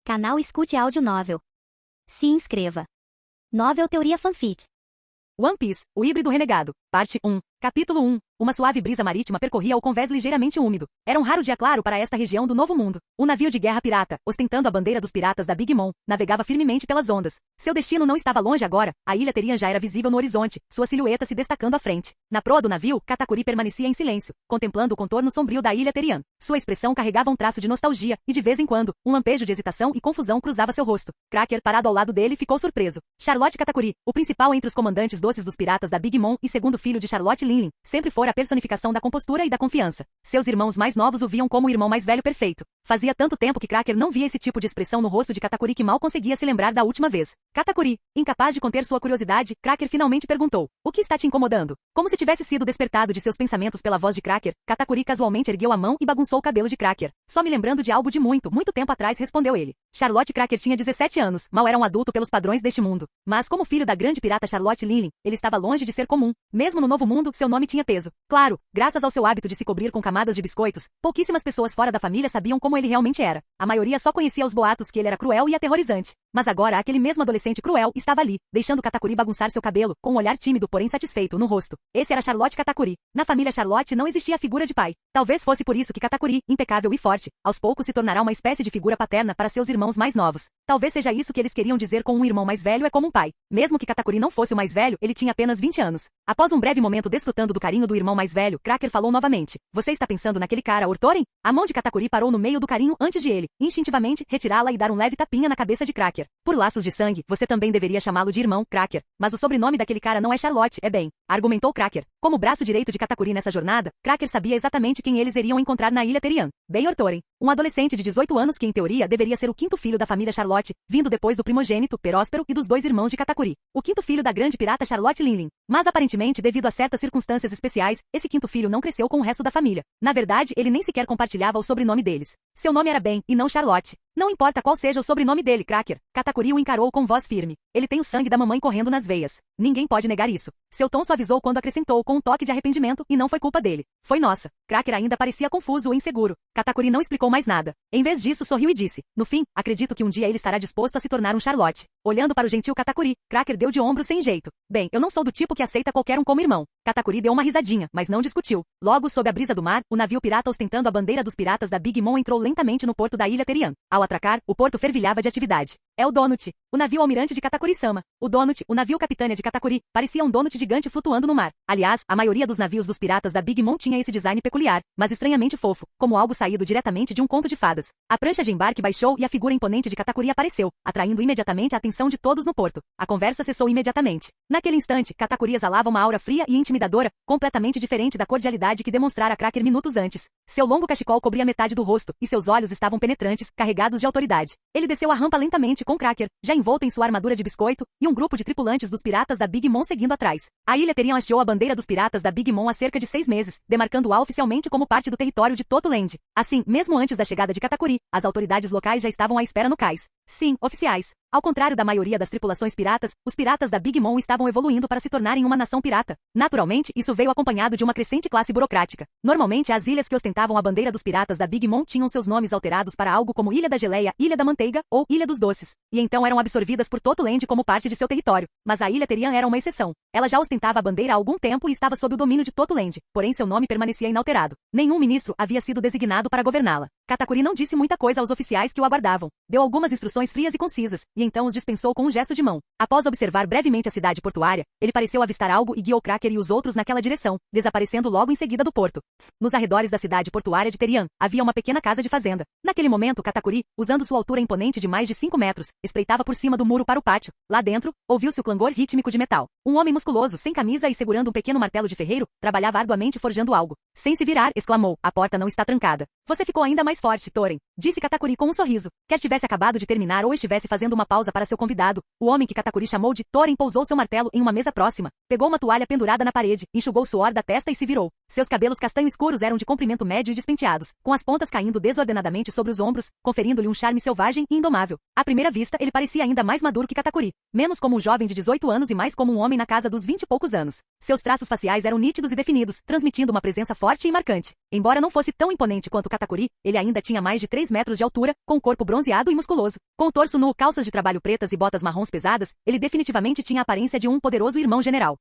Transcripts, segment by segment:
Canal Escute Áudio Novel. Se inscreva. Novel Teoria Fanfic. One Piece, o híbrido renegado. Parte 1. Capítulo 1. Uma suave brisa marítima percorria o convés ligeiramente úmido. Era um raro dia claro para esta região do Novo Mundo. Um navio de guerra pirata, ostentando a bandeira dos piratas da Big Mom, navegava firmemente pelas ondas. Seu destino não estava longe agora, a ilha Terian já era visível no horizonte, sua silhueta se destacando à frente. Na proa do navio, Katakuri permanecia em silêncio, contemplando o contorno sombrio da ilha Terian. Sua expressão carregava um traço de nostalgia, e de vez em quando, um lampejo de hesitação e confusão cruzava seu rosto. Cracker, parado ao lado dele, ficou surpreso. Charlotte Katakuri, o principal entre os comandantes doces dos piratas da Big Mom e segundo filho de Charlotte Linlin, sempre fora a personificação da compostura e da confiança. Seus irmãos mais novos o viam como o irmão mais velho perfeito. Fazia tanto tempo que Cracker não via esse tipo de expressão no rosto de Katakuri que mal conseguia se lembrar da última vez. Katakuri, incapaz de conter sua curiosidade, Cracker finalmente perguntou: "O que está te incomodando?" Como se tivesse sido despertado de seus pensamentos pela voz de Cracker, Katakuri casualmente ergueu a mão e bagunçou o cabelo de Cracker. "Só me lembrando de algo de muito tempo atrás", respondeu ele. Charlotte Cracker tinha 17 anos, mal era um adulto pelos padrões deste mundo. Mas como filho da grande pirata Charlotte Linlin, ele estava longe de ser comum. Mesmo no Novo Mundo, seu nome tinha peso. Claro, graças ao seu hábito de se cobrir com camadas de biscoitos, pouquíssimas pessoas fora da família sabiam como ele realmente era. A maioria só conhecia os boatos que ele era cruel e aterrorizante. Mas agora aquele mesmo adolescente cruel estava ali, deixando Katakuri bagunçar seu cabelo, com um olhar tímido porém satisfeito no rosto. Esse era Charlotte Katakuri. Na família Charlotte não existia a figura de pai. Talvez fosse por isso que Katakuri, impecável e forte, aos poucos se tornará uma espécie de figura paterna para seus irmãos mais novos. Talvez seja isso que eles queriam dizer com um irmão mais velho é como um pai. Mesmo que Katakuri não fosse o mais velho, ele tinha apenas 20 anos. Após um breve momento desfrutando do carinho do irmão mais velho, Cracker falou novamente: "Você está pensando naquele cara, Ortoren?" A mão de Katakuri parou no meio do carinho antes de ele, instintivamente, retirá-la e dar um leve tapinha na cabeça de Cracker. "Por laços de sangue, você também deveria chamá-lo de irmão, Cracker. Mas o sobrenome daquele cara não é Charlotte, é Ben", argumentou Cracker. Como o braço direito de Katakuri nessa jornada, Cracker sabia exatamente quem eles iriam encontrar na ilha Terian. Ben Ortoren. Um adolescente de 18 anos que, em teoria, deveria ser o quinto filho da família Charlotte, vindo depois do primogênito, Peróspero, e dos dois irmãos de Katakuri. O quinto filho da grande pirata Charlotte Linlin. Mas aparentemente, devido a certas circunstâncias especiais, esse quinto filho não cresceu com o resto da família. Na verdade, ele nem sequer compartilhava o sobrenome deles. Seu nome era Ben, e não Charlotte. "Não importa qual seja o sobrenome dele, Cracker." Katakuri o encarou com voz firme. "Ele tem o sangue da mamãe correndo nas veias. Ninguém pode negar isso." Seu tom suavizou quando acrescentou com um toque de arrependimento, "E não foi culpa dele. Foi nossa." Cracker ainda parecia confuso ou inseguro. Katakuri não explicou mais nada. Em vez disso, sorriu e disse: "No fim, acredito que um dia ele estará disposto a se tornar um Charlotte." Olhando para o gentil Katakuri, Cracker deu de ombro sem jeito. "Bem, eu não sou do tipo que aceita qualquer um como irmão." Katakuri deu uma risadinha, mas não discutiu. Logo, sob a brisa do mar, o navio pirata ostentando a bandeira dos piratas da Big Mom entrou lentamente no porto da ilha Terian. Ao atracar, o porto fervilhava de atividade. É o Donut, o navio almirante de Katakuri-sama. O Donut, o navio capitânia de Katakuri, parecia um donut gigante flutuando no mar. Aliás, a maioria dos navios dos piratas da Big Mom tinha esse design peculiar, mas estranhamente fofo, como algo saído diretamente de um conto de fadas. A prancha de embarque baixou e a figura imponente de Katakuri apareceu, atraindo imediatamente a atenção de todos no porto. A conversa cessou imediatamente. Naquele instante, Katakuri exalava uma aura fria e intimidadora, completamente diferente da cordialidade que demonstrara Cracker minutos antes. Seu longo cachecol cobria metade do rosto, e seus olhos estavam penetrantes, carregados de autoridade. Ele desceu a rampa lentamente com Cracker, já envolto em sua armadura de biscoito, e um grupo de tripulantes dos piratas da Big Mom seguindo atrás. A ilha Terian hasteou a bandeira dos piratas da Big Mom há cerca de 6 meses, demarcando-a oficialmente como parte do território de Totoland. Assim, mesmo antes da chegada de Katakuri, as autoridades locais já estavam à espera no cais. Sim, oficiais. Ao contrário da maioria das tripulações piratas, os piratas da Big Mom estavam evoluindo para se tornarem uma nação pirata. Naturalmente, isso veio acompanhado de uma crescente classe burocrática. Normalmente, as ilhas que ostentavam a bandeira dos piratas da Big Mom tinham seus nomes alterados para algo como Ilha da Geleia, Ilha da Manteiga ou Ilha dos Doces, e então eram absorvidas por Totoland como parte de seu território. Mas a ilha Terian era uma exceção. Ela já ostentava a bandeira há algum tempo e estava sob o domínio de Totoland, porém seu nome permanecia inalterado. Nenhum ministro havia sido designado para governá-la. Katakuri não disse muita coisa aos oficiais que o aguardavam. Deu algumas instruções frias e concisas, e então os dispensou com um gesto de mão. Após observar brevemente a cidade portuária, ele pareceu avistar algo e guiou Cracker e os outros naquela direção, desaparecendo logo em seguida do porto. Nos arredores da cidade portuária de Terian, havia uma pequena casa de fazenda. Naquele momento, Katakuri, usando sua altura imponente de mais de 5 metros, espreitava por cima do muro para o pátio. Lá dentro, ouviu-se o clangor rítmico de metal. Um homem musculoso, sem camisa e segurando um pequeno martelo de ferreiro, trabalhava arduamente forjando algo. Sem se virar, exclamou: "A porta não está trancada." "Você ficou ainda mais forte, Toren", disse Katakuri com um sorriso. Quer tivesse acabado de terminar ou estivesse fazendo uma pausa para seu convidado, o homem que Katakuri chamou de Toren pousou seu martelo em uma mesa próxima, pegou uma toalha pendurada na parede, enxugou o suor da testa e se virou. Seus cabelos castanho escuros eram de comprimento médio e despenteados, com as pontas caindo desordenadamente sobre os ombros, conferindo-lhe um charme selvagem e indomável. À primeira vista, ele parecia ainda mais maduro que Katakuri, menos como um jovem de 18 anos e mais como um homem na casa dos 20 e poucos anos. Seus traços faciais eram nítidos e definidos, transmitindo uma presença forte e marcante. Embora não fosse tão imponente quanto Katakuri, ele ainda tinha mais de 3 metros de altura, com um corpo bronzeado e musculoso. Com o torso nu, calças de trabalho pretas e botas marrons pesadas, ele definitivamente tinha a aparência de um poderoso irmão general.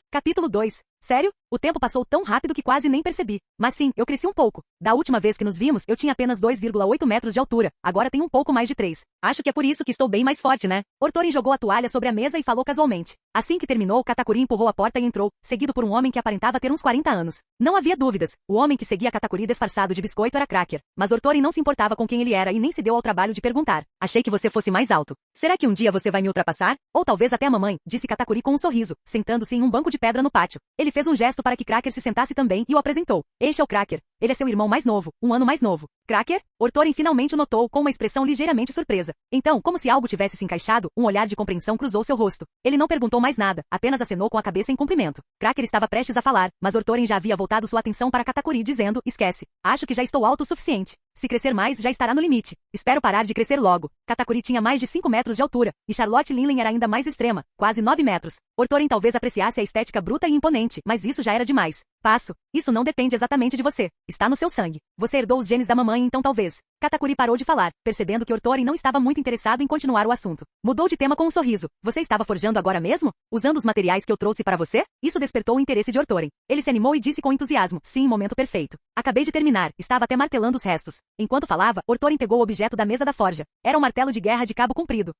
Capítulo 2. Sério? O tempo passou tão rápido que quase nem percebi. Mas sim, eu cresci um pouco. Da última vez que nos vimos, eu tinha apenas 2,8 metros de altura. Agora tenho um pouco mais de 3. Acho que é por isso que estou bem mais forte, né? Ortorin jogou a toalha sobre a mesa e falou casualmente. Assim que terminou, Katakuri empurrou a porta e entrou, seguido por um homem que aparentava ter uns 40 anos. Não havia dúvidas. O homem que seguia Katakuri disfarçado de biscoito era Cracker. Mas Ortorin não se importava com quem ele era e nem se deu ao trabalho de perguntar. Achei que você fosse mais alto. Será que um dia você vai me ultrapassar? Ou talvez até a mamãe, disse Katakuri com um sorriso, sentando-se em um banco de pedra no pátio. Ele fez um gesto para que Cracker se sentasse também e o apresentou. Este é o Cracker. Ele é seu irmão mais novo, um ano mais novo. Cracker? Ortorin finalmente o notou com uma expressão ligeiramente surpresa. Então, como se algo tivesse se encaixado, um olhar de compreensão cruzou seu rosto. Ele não perguntou mais nada, apenas acenou com a cabeça em cumprimento. Cracker estava prestes a falar, mas Ortorin já havia voltado sua atenção para Katakuri dizendo, esquece. Acho que já estou alto o suficiente. Se crescer mais, já estará no limite. Espero parar de crescer logo. Katakuri tinha mais de 5 metros de altura, e Charlotte Linley era ainda mais extrema, quase 9 metros. Ortorin talvez apreciasse a estética bruta e imponente, mas isso já era demais. Passo. Isso não depende exatamente de você. Está no seu sangue. Você herdou os genes da mamãe, então talvez. Katakuri parou de falar, percebendo que Ortorin não estava muito interessado em continuar o assunto. Mudou de tema com um sorriso. Você estava forjando agora mesmo? Usando os materiais que eu trouxe para você? Isso despertou o interesse de Ortorin. Ele se animou e disse com entusiasmo, sim, momento perfeito. Acabei de terminar, estava até martelando os restos. Enquanto falava, Ortorin pegou o objeto da mesa da forja. Era um martelo de guerra de cabo comprido.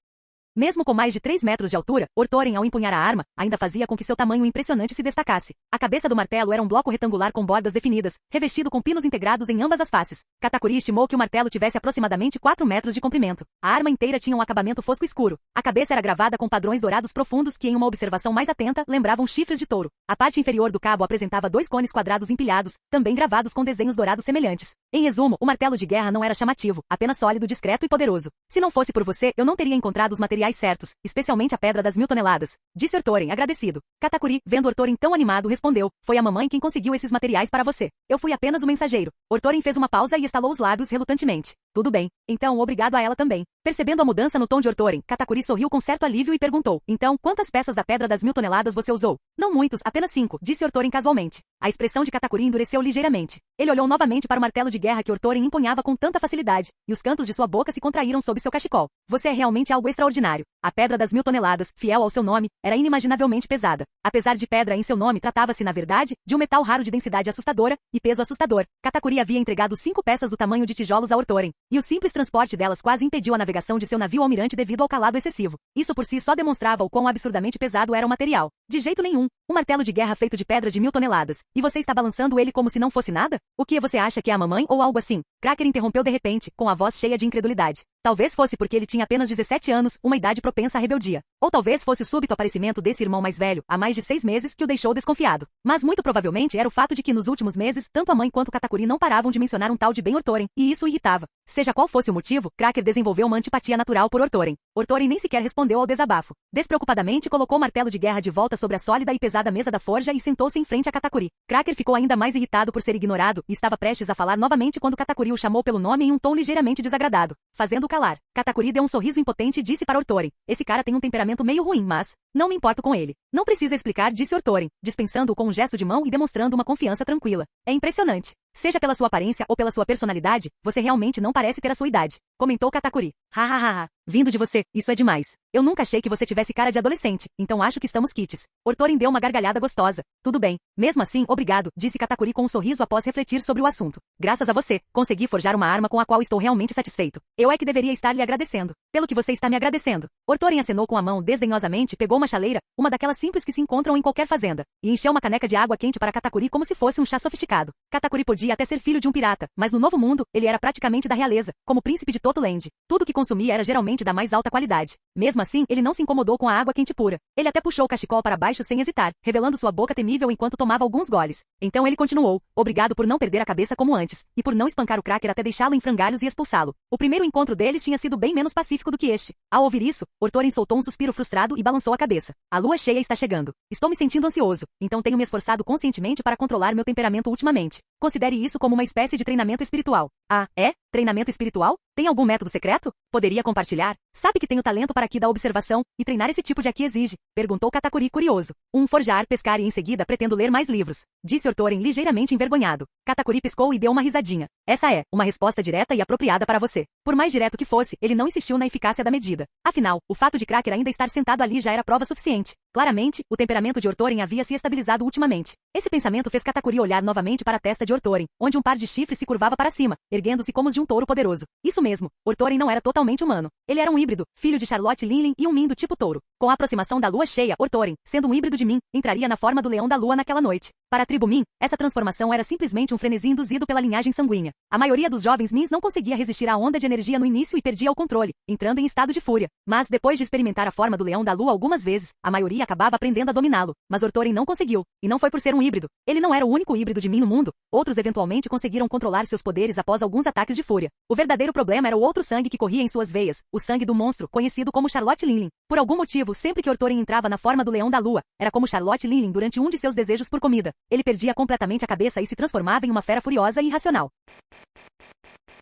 Mesmo com mais de 3 metros de altura, Ortorin, ao empunhar a arma, ainda fazia com que seu tamanho impressionante se destacasse. A cabeça do martelo era um bloco retangular com bordas definidas, revestido com pinos integrados em ambas as faces. Katakuri estimou que o martelo tivesse aproximadamente 4 metros de comprimento. A arma inteira tinha um acabamento fosco escuro. A cabeça era gravada com padrões dourados profundos que, em uma observação mais atenta, lembravam chifres de touro. A parte inferior do cabo apresentava 2 cones quadrados empilhados, também gravados com desenhos dourados semelhantes. Em resumo, o martelo de guerra não era chamativo, apenas sólido, discreto e poderoso. Se não fosse por você, eu não teria encontrado os materiais certos, especialmente a pedra das 1000 toneladas. Disse Ortorin, agradecido. Katakuri, vendo Ortorin tão animado, respondeu, foi a mamãe quem conseguiu esses materiais para você. Eu fui apenas o mensageiro. Ortorin fez uma pausa e estalou os lábios relutantemente. Tudo bem. Então, obrigado a ela também. Percebendo a mudança no tom de Ortorin, Katakuri sorriu com certo alívio e perguntou, então, quantas peças da pedra das 1000 toneladas você usou? Não muitos, apenas 5, disse Ortorin casualmente. A expressão de Katakuri endureceu ligeiramente. Ele olhou novamente para o martelo de guerra que Ortorin empunhava com tanta facilidade, e os cantos de sua boca se contraíram sob seu cachecol. Você é realmente algo extraordinário. A pedra das 1000 toneladas, fiel ao seu nome, era inimaginavelmente pesada. Apesar de pedra em seu nome, tratava-se, na verdade, de um metal raro de densidade assustadora e peso assustador. Katakuri havia entregado 5 peças do tamanho de tijolos a Ortorin, e o simples transporte delas quase impediu a navegação de seu navio almirante devido ao calado excessivo. Isso por si só demonstrava o quão absurdamente pesado era o material. De jeito nenhum. Um martelo de guerra feito de pedra de 1000 toneladas. E você está balançando ele como se não fosse nada? O que você acha que é a mamãe ou algo assim? Cracker interrompeu de repente, com a voz cheia de incredulidade. Talvez fosse porque ele tinha apenas 17 anos, uma idade propensa à rebeldia. Ou talvez fosse o súbito aparecimento desse irmão mais velho, há mais de 6 meses, que o deixou desconfiado. Mas muito provavelmente era o fato de que nos últimos meses, tanto a mãe quanto Katakuri não paravam de mencionar um tal de Ben Ortorin, e isso o irritava. Seja qual fosse o motivo, Cracker desenvolveu uma antipatia natural por Ortorin. Ortorin nem sequer respondeu ao desabafo. Despreocupadamente colocou o martelo de guerra de volta sobre a sólida e pesada mesa da forja e sentou-se em frente a Katakuri. Cracker ficou ainda mais irritado por ser ignorado, e estava prestes a falar novamente quando Katakuri o chamou pelo nome em um tom ligeiramente desagradado, fazendo-o calar. Katakuri deu um sorriso impotente e disse para Ortorin, esse cara tem um temperamento meio ruim, mas não me importo com ele. Não precisa explicar, disse Ortorin, dispensando-o com um gesto de mão e demonstrando uma confiança tranquila. É impressionante. Seja pela sua aparência ou pela sua personalidade, você realmente não parece ter a sua idade, comentou Katakuri. Hahaha. Vindo de você, isso é demais. Eu nunca achei que você tivesse cara de adolescente, então acho que estamos quites. Ortorin deu uma gargalhada gostosa. Tudo bem. Mesmo assim, obrigado, disse Katakuri com um sorriso após refletir sobre o assunto. Graças a você, consegui forjar uma arma com a qual estou realmente satisfeito. Eu é que deveria estar lhe agradecendo. Pelo que você está me agradecendo. Ortorin acenou com a mão desdenhosamente, pegou uma chaleira, uma daquelas simples que se encontram em qualquer fazenda, e encheu uma caneca de água quente para Katakuri como se fosse um chá sofisticado. Katakuri podia até ser filho de um pirata, mas no Novo Mundo, ele era praticamente da realeza, como príncipe de Toto Land. Tudo que consumia era geralmente da mais alta qualidade. Mesmo assim, ele não se incomodou com a água quente pura. Ele até puxou o cachecol para baixo sem hesitar, revelando sua boca temível enquanto tomava alguns goles. Então ele continuou, obrigado por não perder a cabeça como antes, e por não espancar o Cracker até deixá-lo em frangalhos e expulsá-lo. O primeiro encontro deles tinha sido bem menos pacífico do que este. Ao ouvir isso, Orthorin soltou um suspiro frustrado e balançou a cabeça. A lua cheia está chegando. Estou me sentindo ansioso, então tenho me esforçado conscientemente para controlar meu temperamento ultimamente. Considere isso como uma espécie de treinamento espiritual. Ah, é? Treinamento espiritual? Tem algum método secreto? Poderia compartilhar? Sabe que tenho talento para aqui da observação, e treinar esse tipo de aqui exige? Perguntou Katakuri curioso. Forjar, pescar e em seguida pretendo ler mais livros. Disse Orthorin ligeiramente envergonhado. Katakuri piscou e deu uma risadinha. Essa é uma resposta direta e apropriada para você. Por mais direto que fosse, ele não insistiu na eficácia da medida. Afinal, o fato de Cracker ainda estar sentado ali já era prova suficiente. Claramente, o temperamento de Orthorin havia se estabilizado ultimamente. Esse pensamento fez Katakuri olhar novamente para a testa de Orthorin, onde um par de chifres se curvava para cima, erguendo-se como os de um touro poderoso. Isso mesmo, Orthorin não era totalmente humano. Ele era um híbrido, filho de Charlotte Linlin e um Min do tipo touro. Com a aproximação da lua cheia, Orthorin, sendo um híbrido de Min, entraria na forma do leão da lua naquela noite. Para a tribo Min, essa transformação era simplesmente um frenesi induzido pela linhagem sanguínea. A maioria dos jovens Mins não conseguia resistir à onda de energia no início e perdia o controle, entrando em estado de fúria. Mas depois de experimentar a forma do leão da lua algumas vezes, a maioria acabava aprendendo a dominá-lo. Mas Orthorin não conseguiu, e não foi por ser um híbrido. Ele não era o único híbrido de Min no mundo. Outros eventualmente conseguiram controlar seus poderes após alguns ataques de fúria. O verdadeiro problema era o outro sangue que corria em suas veias, o sangue do monstro, conhecido como Charlotte Linlin. Por algum motivo, sempre que Orthorin entrava na forma do leão da lua, era como Charlotte Linlin durante um de seus desejos por comida. Ele perdia completamente a cabeça e se transformava em uma fera furiosa e irracional.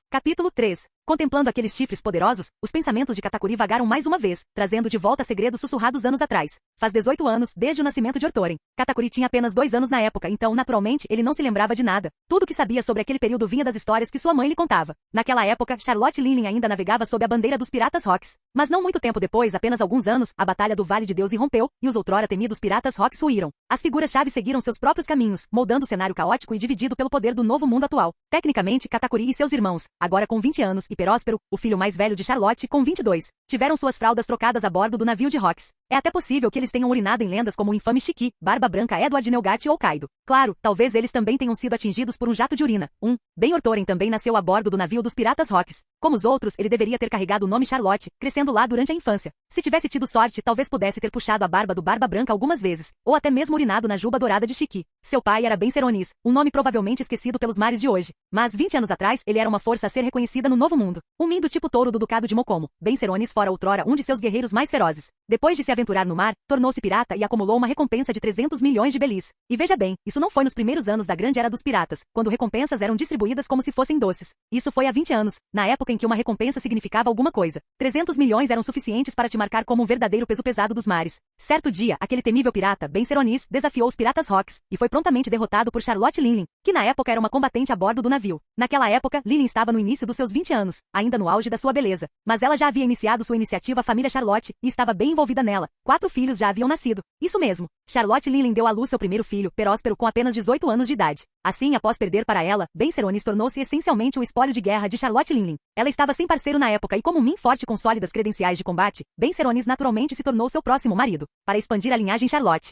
Capítulo 3. Contemplando aqueles chifres poderosos, os pensamentos de Katakuri vagaram mais uma vez, trazendo de volta segredos sussurrados anos atrás. Faz 18 anos, desde o nascimento de Orthorin. Katakuri tinha apenas 2 anos na época, então, naturalmente, ele não se lembrava de nada. Tudo o que sabia sobre aquele período vinha das histórias que sua mãe lhe contava. Naquela época, Charlotte Linlin ainda navegava sob a bandeira dos Piratas Rocks. Mas não muito tempo depois, apenas alguns anos, a Batalha do Vale de Deus irrompeu, e os outrora temidos Piratas Rocks ruíram. As figuras-chave seguiram seus próprios caminhos, moldando o cenário caótico e dividido pelo poder do novo mundo atual. Tecnicamente, Katakuri e seus irmãos, agora com 20 anos, e Peróspero, o filho mais velho de Charlotte, com 22, tiveram suas fraldas trocadas a bordo do navio de Rocks. É até possível que eles tenham urinado em lendas como o infame Shiki, Barba Branca Edward Nelgat ou Kaido. Claro, talvez eles também tenham sido atingidos por um jato de urina. Ben Orthorin também nasceu a bordo do navio dos Piratas Rocks. Como os outros, ele deveria ter carregado o nome Charlotte, crescendo lá durante a infância. Se tivesse tido sorte, talvez pudesse ter puxado a barba do Barba Branca algumas vezes, ou até mesmo urinado na juba dourada de Shiki. Seu pai era Ben Seronis, um nome provavelmente esquecido pelos mares de hoje. Mas 20 anos atrás, ele era uma força a ser reconhecida no Novo Mundo. Um Min do tipo touro do Ducado de Mokomo. Ben Seronis fora outrora um de seus guerreiros mais ferozes. Depois de se aventurar no mar, tornou-se pirata e acumulou uma recompensa de 300 milhões de belis. E veja bem, isso não foi nos primeiros anos da Grande Era dos Piratas, quando recompensas eram distribuídas como se fossem doces. Isso foi há 20 anos, na época em que uma recompensa significava alguma coisa. 300 milhões eram suficientes para te marcar como um verdadeiro peso pesado dos mares. Certo dia, aquele temível pirata, Ben Seronis, desafiou os Piratas Rocks, e foi prontamente derrotado por Charlotte Linlin, que na época era uma combatente a bordo do navio. Naquela época, Linlin estava no início dos seus 20 anos, ainda no auge da sua beleza. Mas ela já havia iniciado sua iniciativa Família Charlotte, e estava bem envolvida nela. 4 filhos já haviam nascido. Isso mesmo. Charlotte Linlin deu à luz seu primeiro filho, Peróspero, com apenas 18 anos de idade. Assim, após perder para ela, Ben Seronis tornou-se essencialmente o espólio de guerra de Charlotte Linlin. Ela estava sem parceiro na época e como Min forte com sólidas credenciais de combate, Ben Seronis naturalmente se tornou seu próximo marido, para expandir a linhagem Charlotte.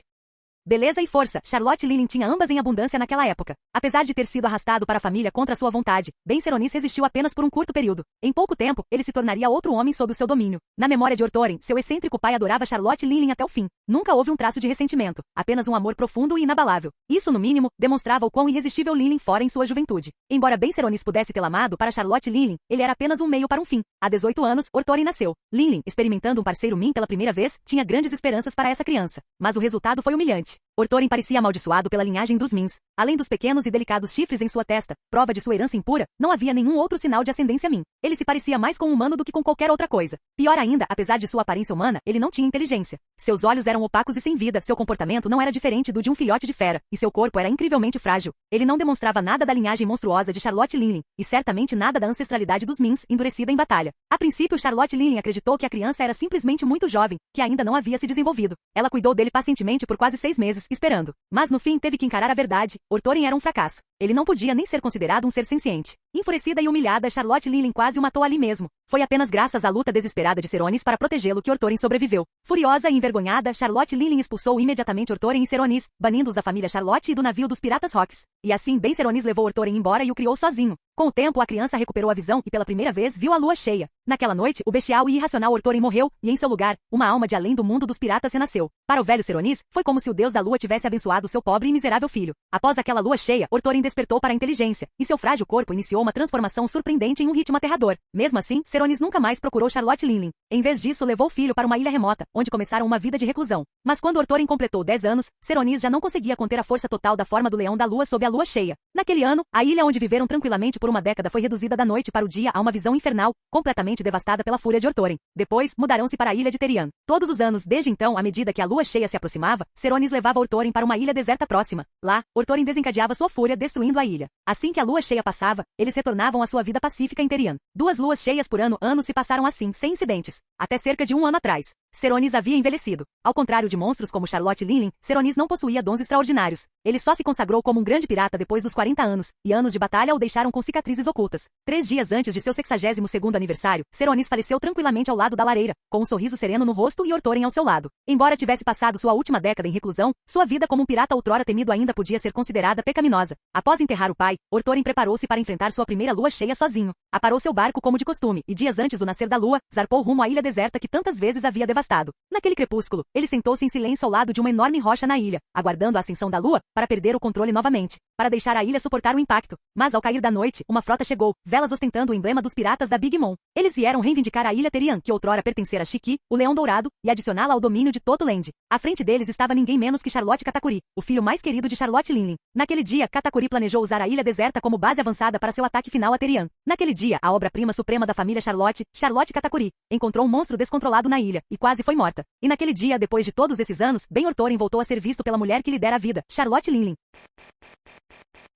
Beleza e força, Charlotte Linlin tinha ambas em abundância naquela época. Apesar de ter sido arrastado para a família contra sua vontade, Ben Seronis resistiu apenas por um curto período. Em pouco tempo, ele se tornaria outro homem sob o seu domínio. Na memória de Orthorin, seu excêntrico pai adorava Charlotte Linlin até o fim. Nunca houve um traço de ressentimento, apenas um amor profundo e inabalável. Isso, no mínimo, demonstrava o quão irresistível Linlin fora em sua juventude. Embora Ben Seronis pudesse tê-la amado para Charlotte Linlin, ele era apenas um meio para um fim. Há 18 anos, Orthorin nasceu. Linlin, experimentando um parceiro Min pela primeira vez, tinha grandes esperanças para essa criança. Mas o resultado foi humilhante. Orthorin parecia amaldiçoado pela linhagem dos Mins. Além dos pequenos e delicados chifres em sua testa, prova de sua herança impura, não havia nenhum outro sinal de ascendência Min. Ele se parecia mais com um humano do que com qualquer outra coisa. Pior ainda, apesar de sua aparência humana, ele não tinha inteligência. Seus olhos eram opacos e sem vida, seu comportamento não era diferente do de um filhote de fera, e seu corpo era incrivelmente frágil. Ele não demonstrava nada da linhagem monstruosa de Charlotte Linlin, e certamente nada da ancestralidade dos Mins, endurecida em batalha. A princípio, Charlotte Linlin acreditou que a criança era simplesmente muito jovem, que ainda não havia se desenvolvido. Ela cuidou dele pacientemente por quase 6 meses, esperando. Mas no fim teve que encarar a verdade. Orthorin era um fracasso. Ele não podia nem ser considerado um ser senciente. Enfurecida e humilhada, Charlotte Linlin quase o matou ali mesmo. Foi apenas graças à luta desesperada de Seronis para protegê-lo que Orthorin sobreviveu. Furiosa e envergonhada, Charlotte Linlin expulsou imediatamente Orthorin e Seronis, banindo-os da família Charlotte e do navio dos piratas Rocks. E assim bem Seronis levou Orthorin embora e o criou sozinho. Com o tempo, a criança recuperou a visão e pela primeira vez viu a lua cheia. Naquela noite, o bestial e irracional Orthorin morreu, e em seu lugar, uma alma de além do mundo dos piratas renasceu. Para o velho Seronis, foi como se o deus da lua tivesse abençoado seu pobre e miserável filho. Após aquela lua cheia, Orthorin despertou para a inteligência, e seu frágil corpo iniciou uma transformação surpreendente em um ritmo aterrador. Mesmo assim, Seronis nunca mais procurou Charlotte Linlin. Em vez disso, levou o filho para uma ilha remota, onde começaram uma vida de reclusão. Mas quando Orthorin completou 10 anos, Seronis já não conseguia conter a força total da forma do leão da lua sob a lua cheia. Naquele ano, a ilha onde viveram tranquilamente por uma década foi reduzida da noite para o dia a uma visão infernal, completamente devastada pela fúria de Orthorin. Depois, mudaram-se para a ilha de Terian. Todos os anos, desde então, à medida que a lua cheia se aproximava, Seronis levava Orthorin para uma ilha deserta próxima. Lá, Orthorin desencadeava sua fúria, destruindo a ilha. Assim que a lua cheia passava, eles retornavam à sua vida pacífica em Terian. 2 luas cheias por ano, anos se passaram assim, sem incidentes. Até cerca de 1 ano atrás. Seronis havia envelhecido. Ao contrário de monstros como Charlotte Linlin, Seronis não possuía dons extraordinários. Ele só se consagrou como um grande pirata depois dos 40 anos, e anos de batalha o deixaram com cicatrizes ocultas. 3 dias antes de seu 62º aniversário, Seronis faleceu tranquilamente ao lado da lareira, com um sorriso sereno no rosto e Orthorin ao seu lado. Embora tivesse passado sua última década em reclusão, sua vida como um pirata outrora temido ainda podia ser considerada pecaminosa. Após enterrar o pai, Orthorin preparou-se para enfrentar sua primeira lua cheia sozinho. Aparou seu barco como de costume, e dias antes do nascer da lua, zarpou rumo à ilha deserta que tantas vezes havia devastado. Naquele crepúsculo, ele sentou-se em silêncio ao lado de uma enorme rocha na ilha, aguardando a ascensão da lua, para perder o controle novamente, para deixar a ilha suportar o impacto. Mas ao cair da noite, uma frota chegou, velas ostentando o emblema dos piratas da Big Mom. Eles vieram reivindicar a ilha Terian, que outrora pertencera a Shiki, o Leão Dourado, e adicioná-la ao domínio de Totoland. À frente deles estava ninguém menos que Charlotte Katakuri, o filho mais querido de Charlotte Linlin. Naquele dia, Katakuri planejou usar a ilha deserta como base avançada para seu ataque final a Terian. Naquele dia, a obra-prima suprema da família Charlotte, Charlotte Katakuri, encontrou um monstro descontrolado na ilha, e quase foi morta. E naquele dia, depois de todos esses anos, Ben Orthorin voltou a ser visto pela mulher que lhe dera a vida, Charlotte Linlin.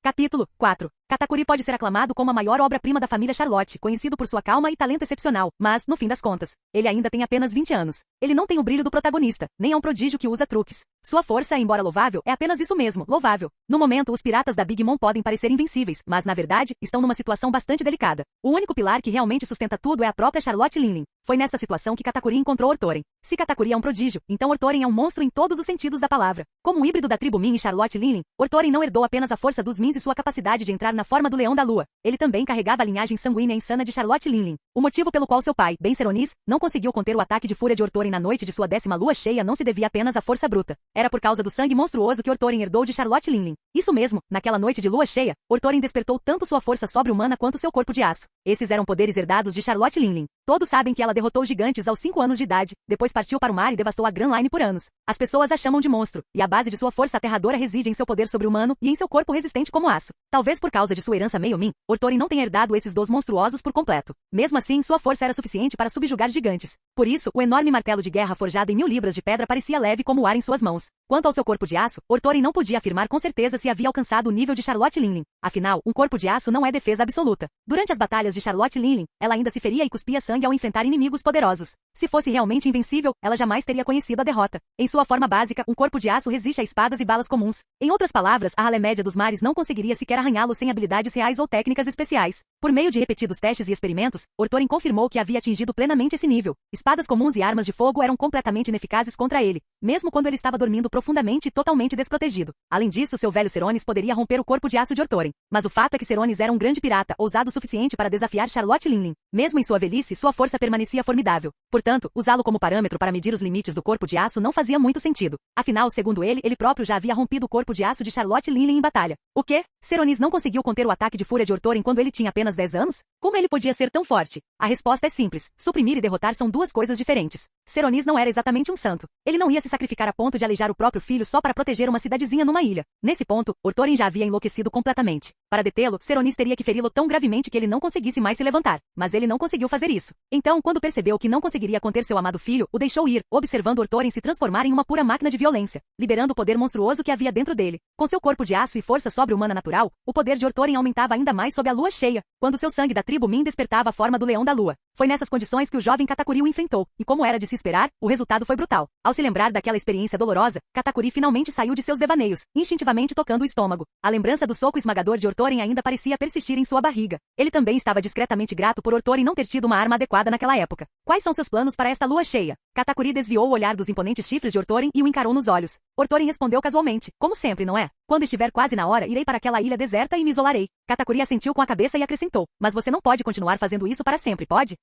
Capítulo 4. Katakuri pode ser aclamado como a maior obra-prima da família Charlotte, conhecido por sua calma e talento excepcional, mas, no fim das contas, ele ainda tem apenas 20 anos. Ele não tem o brilho do protagonista, nem é um prodígio que usa truques. Sua força, embora louvável, é apenas isso mesmo, louvável. No momento, os piratas da Big Mom podem parecer invencíveis, mas, na verdade, estão numa situação bastante delicada. O único pilar que realmente sustenta tudo é a própria Charlotte Linlin. Foi nesta situação que Katakuri encontrou Orthorin. Se Katakuri é um prodígio, então Orthorin é um monstro em todos os sentidos da palavra. Como um híbrido da tribo Min e Charlotte Linlin, Orthorin não herdou apenas a força dos Mins e sua capacidade de entrar na forma do leão da lua. Ele também carregava a linhagem sanguínea insana de Charlotte Linlin. O motivo pelo qual seu pai, Ben Seronis, não conseguiu conter o ataque de fúria de Orthorin na noite de sua 10ª lua cheia não se devia apenas à força bruta. Era por causa do sangue monstruoso que Orthorin herdou de Charlotte Linlin. Isso mesmo, naquela noite de lua cheia, Orthorin despertou tanto sua força sobre-humana quanto seu corpo de aço. Esses eram poderes herdados de Charlotte Linlin. Todos sabem que ela derrotou gigantes aos 5 anos de idade, depois partiu para o mar e devastou a Grand Line por anos. As pessoas a chamam de monstro, e a base de sua força aterradora reside em seu poder sobre-humano e em seu corpo resistente como aço. Talvez por causa de sua herança meio Min, Orthorin não tenha herdado esses dons monstruosos por completo. Mesmo assim, sua força era suficiente para subjugar gigantes. Por isso, o enorme martelo de guerra forjado em 1000 libras de pedra parecia leve como o ar em suas mãos. Quanto ao seu corpo de aço, Orthorin não podia afirmar com certeza se havia alcançado o nível de Charlotte Linlin. Afinal, um corpo de aço não é defesa absoluta. Durante as batalhas de Charlotte Linlin, ela ainda se feria e cuspia sangue ao enfrentar inimigos poderosos. Se fosse realmente invencível, ela jamais teria conhecido a derrota. Em sua forma básica, um corpo de aço resiste a espadas e balas comuns. Em outras palavras, a ralé média dos mares não conseguiria sequer arranhá-lo sem habilidades reais ou técnicas especiais. Por meio de repetidos testes e experimentos, Orthorin confirmou que havia atingido plenamente esse nível. Espadas comuns e armas de fogo eram completamente ineficazes contra ele, mesmo quando ele estava dormindo profundamente e totalmente desprotegido. Além disso, seu velho Seronis poderia romper o corpo de aço de Orthorin. Mas o fato é que Seronis era um grande pirata, ousado o suficiente para desafiar Charlotte Linlin. Mesmo em sua velhice, sua força permanecia formidável. Portanto, usá-lo como parâmetro para medir os limites do corpo de aço não fazia muito sentido. Afinal, segundo ele próprio já havia rompido o corpo de aço de Charlotte Linlin em batalha. O quê? Seronis não conseguiu conter o ataque de fúria de Orthorin quando ele tinha apenas 10 anos? Como ele podia ser tão forte? A resposta é simples. Suprimir e derrotar são duas coisas diferentes. Seronis não era exatamente um santo. Ele não ia se sacrificar a ponto de aleijar o próprio filho só para proteger uma cidadezinha numa ilha. Nesse ponto, Orthorin já havia enlouquecido completamente. Para detê-lo, Seronis teria que feri-lo tão gravemente que ele não conseguisse mais se levantar. Mas ele não conseguiu fazer isso. Então, quando percebeu que não conseguiria conter seu amado filho, o deixou ir, observando Orthorin se transformar em uma pura máquina de violência, liberando o poder monstruoso que havia dentro dele. Com seu corpo de aço e força sobre-humana natural, o poder de Orthorin aumentava ainda mais sob a lua cheia. quando seu sangue da tribo Min despertava a forma do leão da lua. Foi nessas condições que o jovem Katakuri o enfrentou, e como era de se esperar, o resultado foi brutal. Ao se lembrar daquela experiência dolorosa, Katakuri finalmente saiu de seus devaneios, instintivamente tocando o estômago. A lembrança do soco esmagador de Ortoren ainda parecia persistir em sua barriga. Ele também estava discretamente grato por Ortoren não ter tido uma arma adequada naquela época. Quais são seus planos para esta lua cheia? Katakuri desviou o olhar dos imponentes chifres de Ortoren e o encarou nos olhos. Ortoren respondeu casualmente, como sempre, não é? Quando estiver quase na hora, irei para aquela ilha deserta e me isolarei. Katakuri assentiu com a cabeça e acrescentou, mas você não pode continuar fazendo isso para sempre, pode?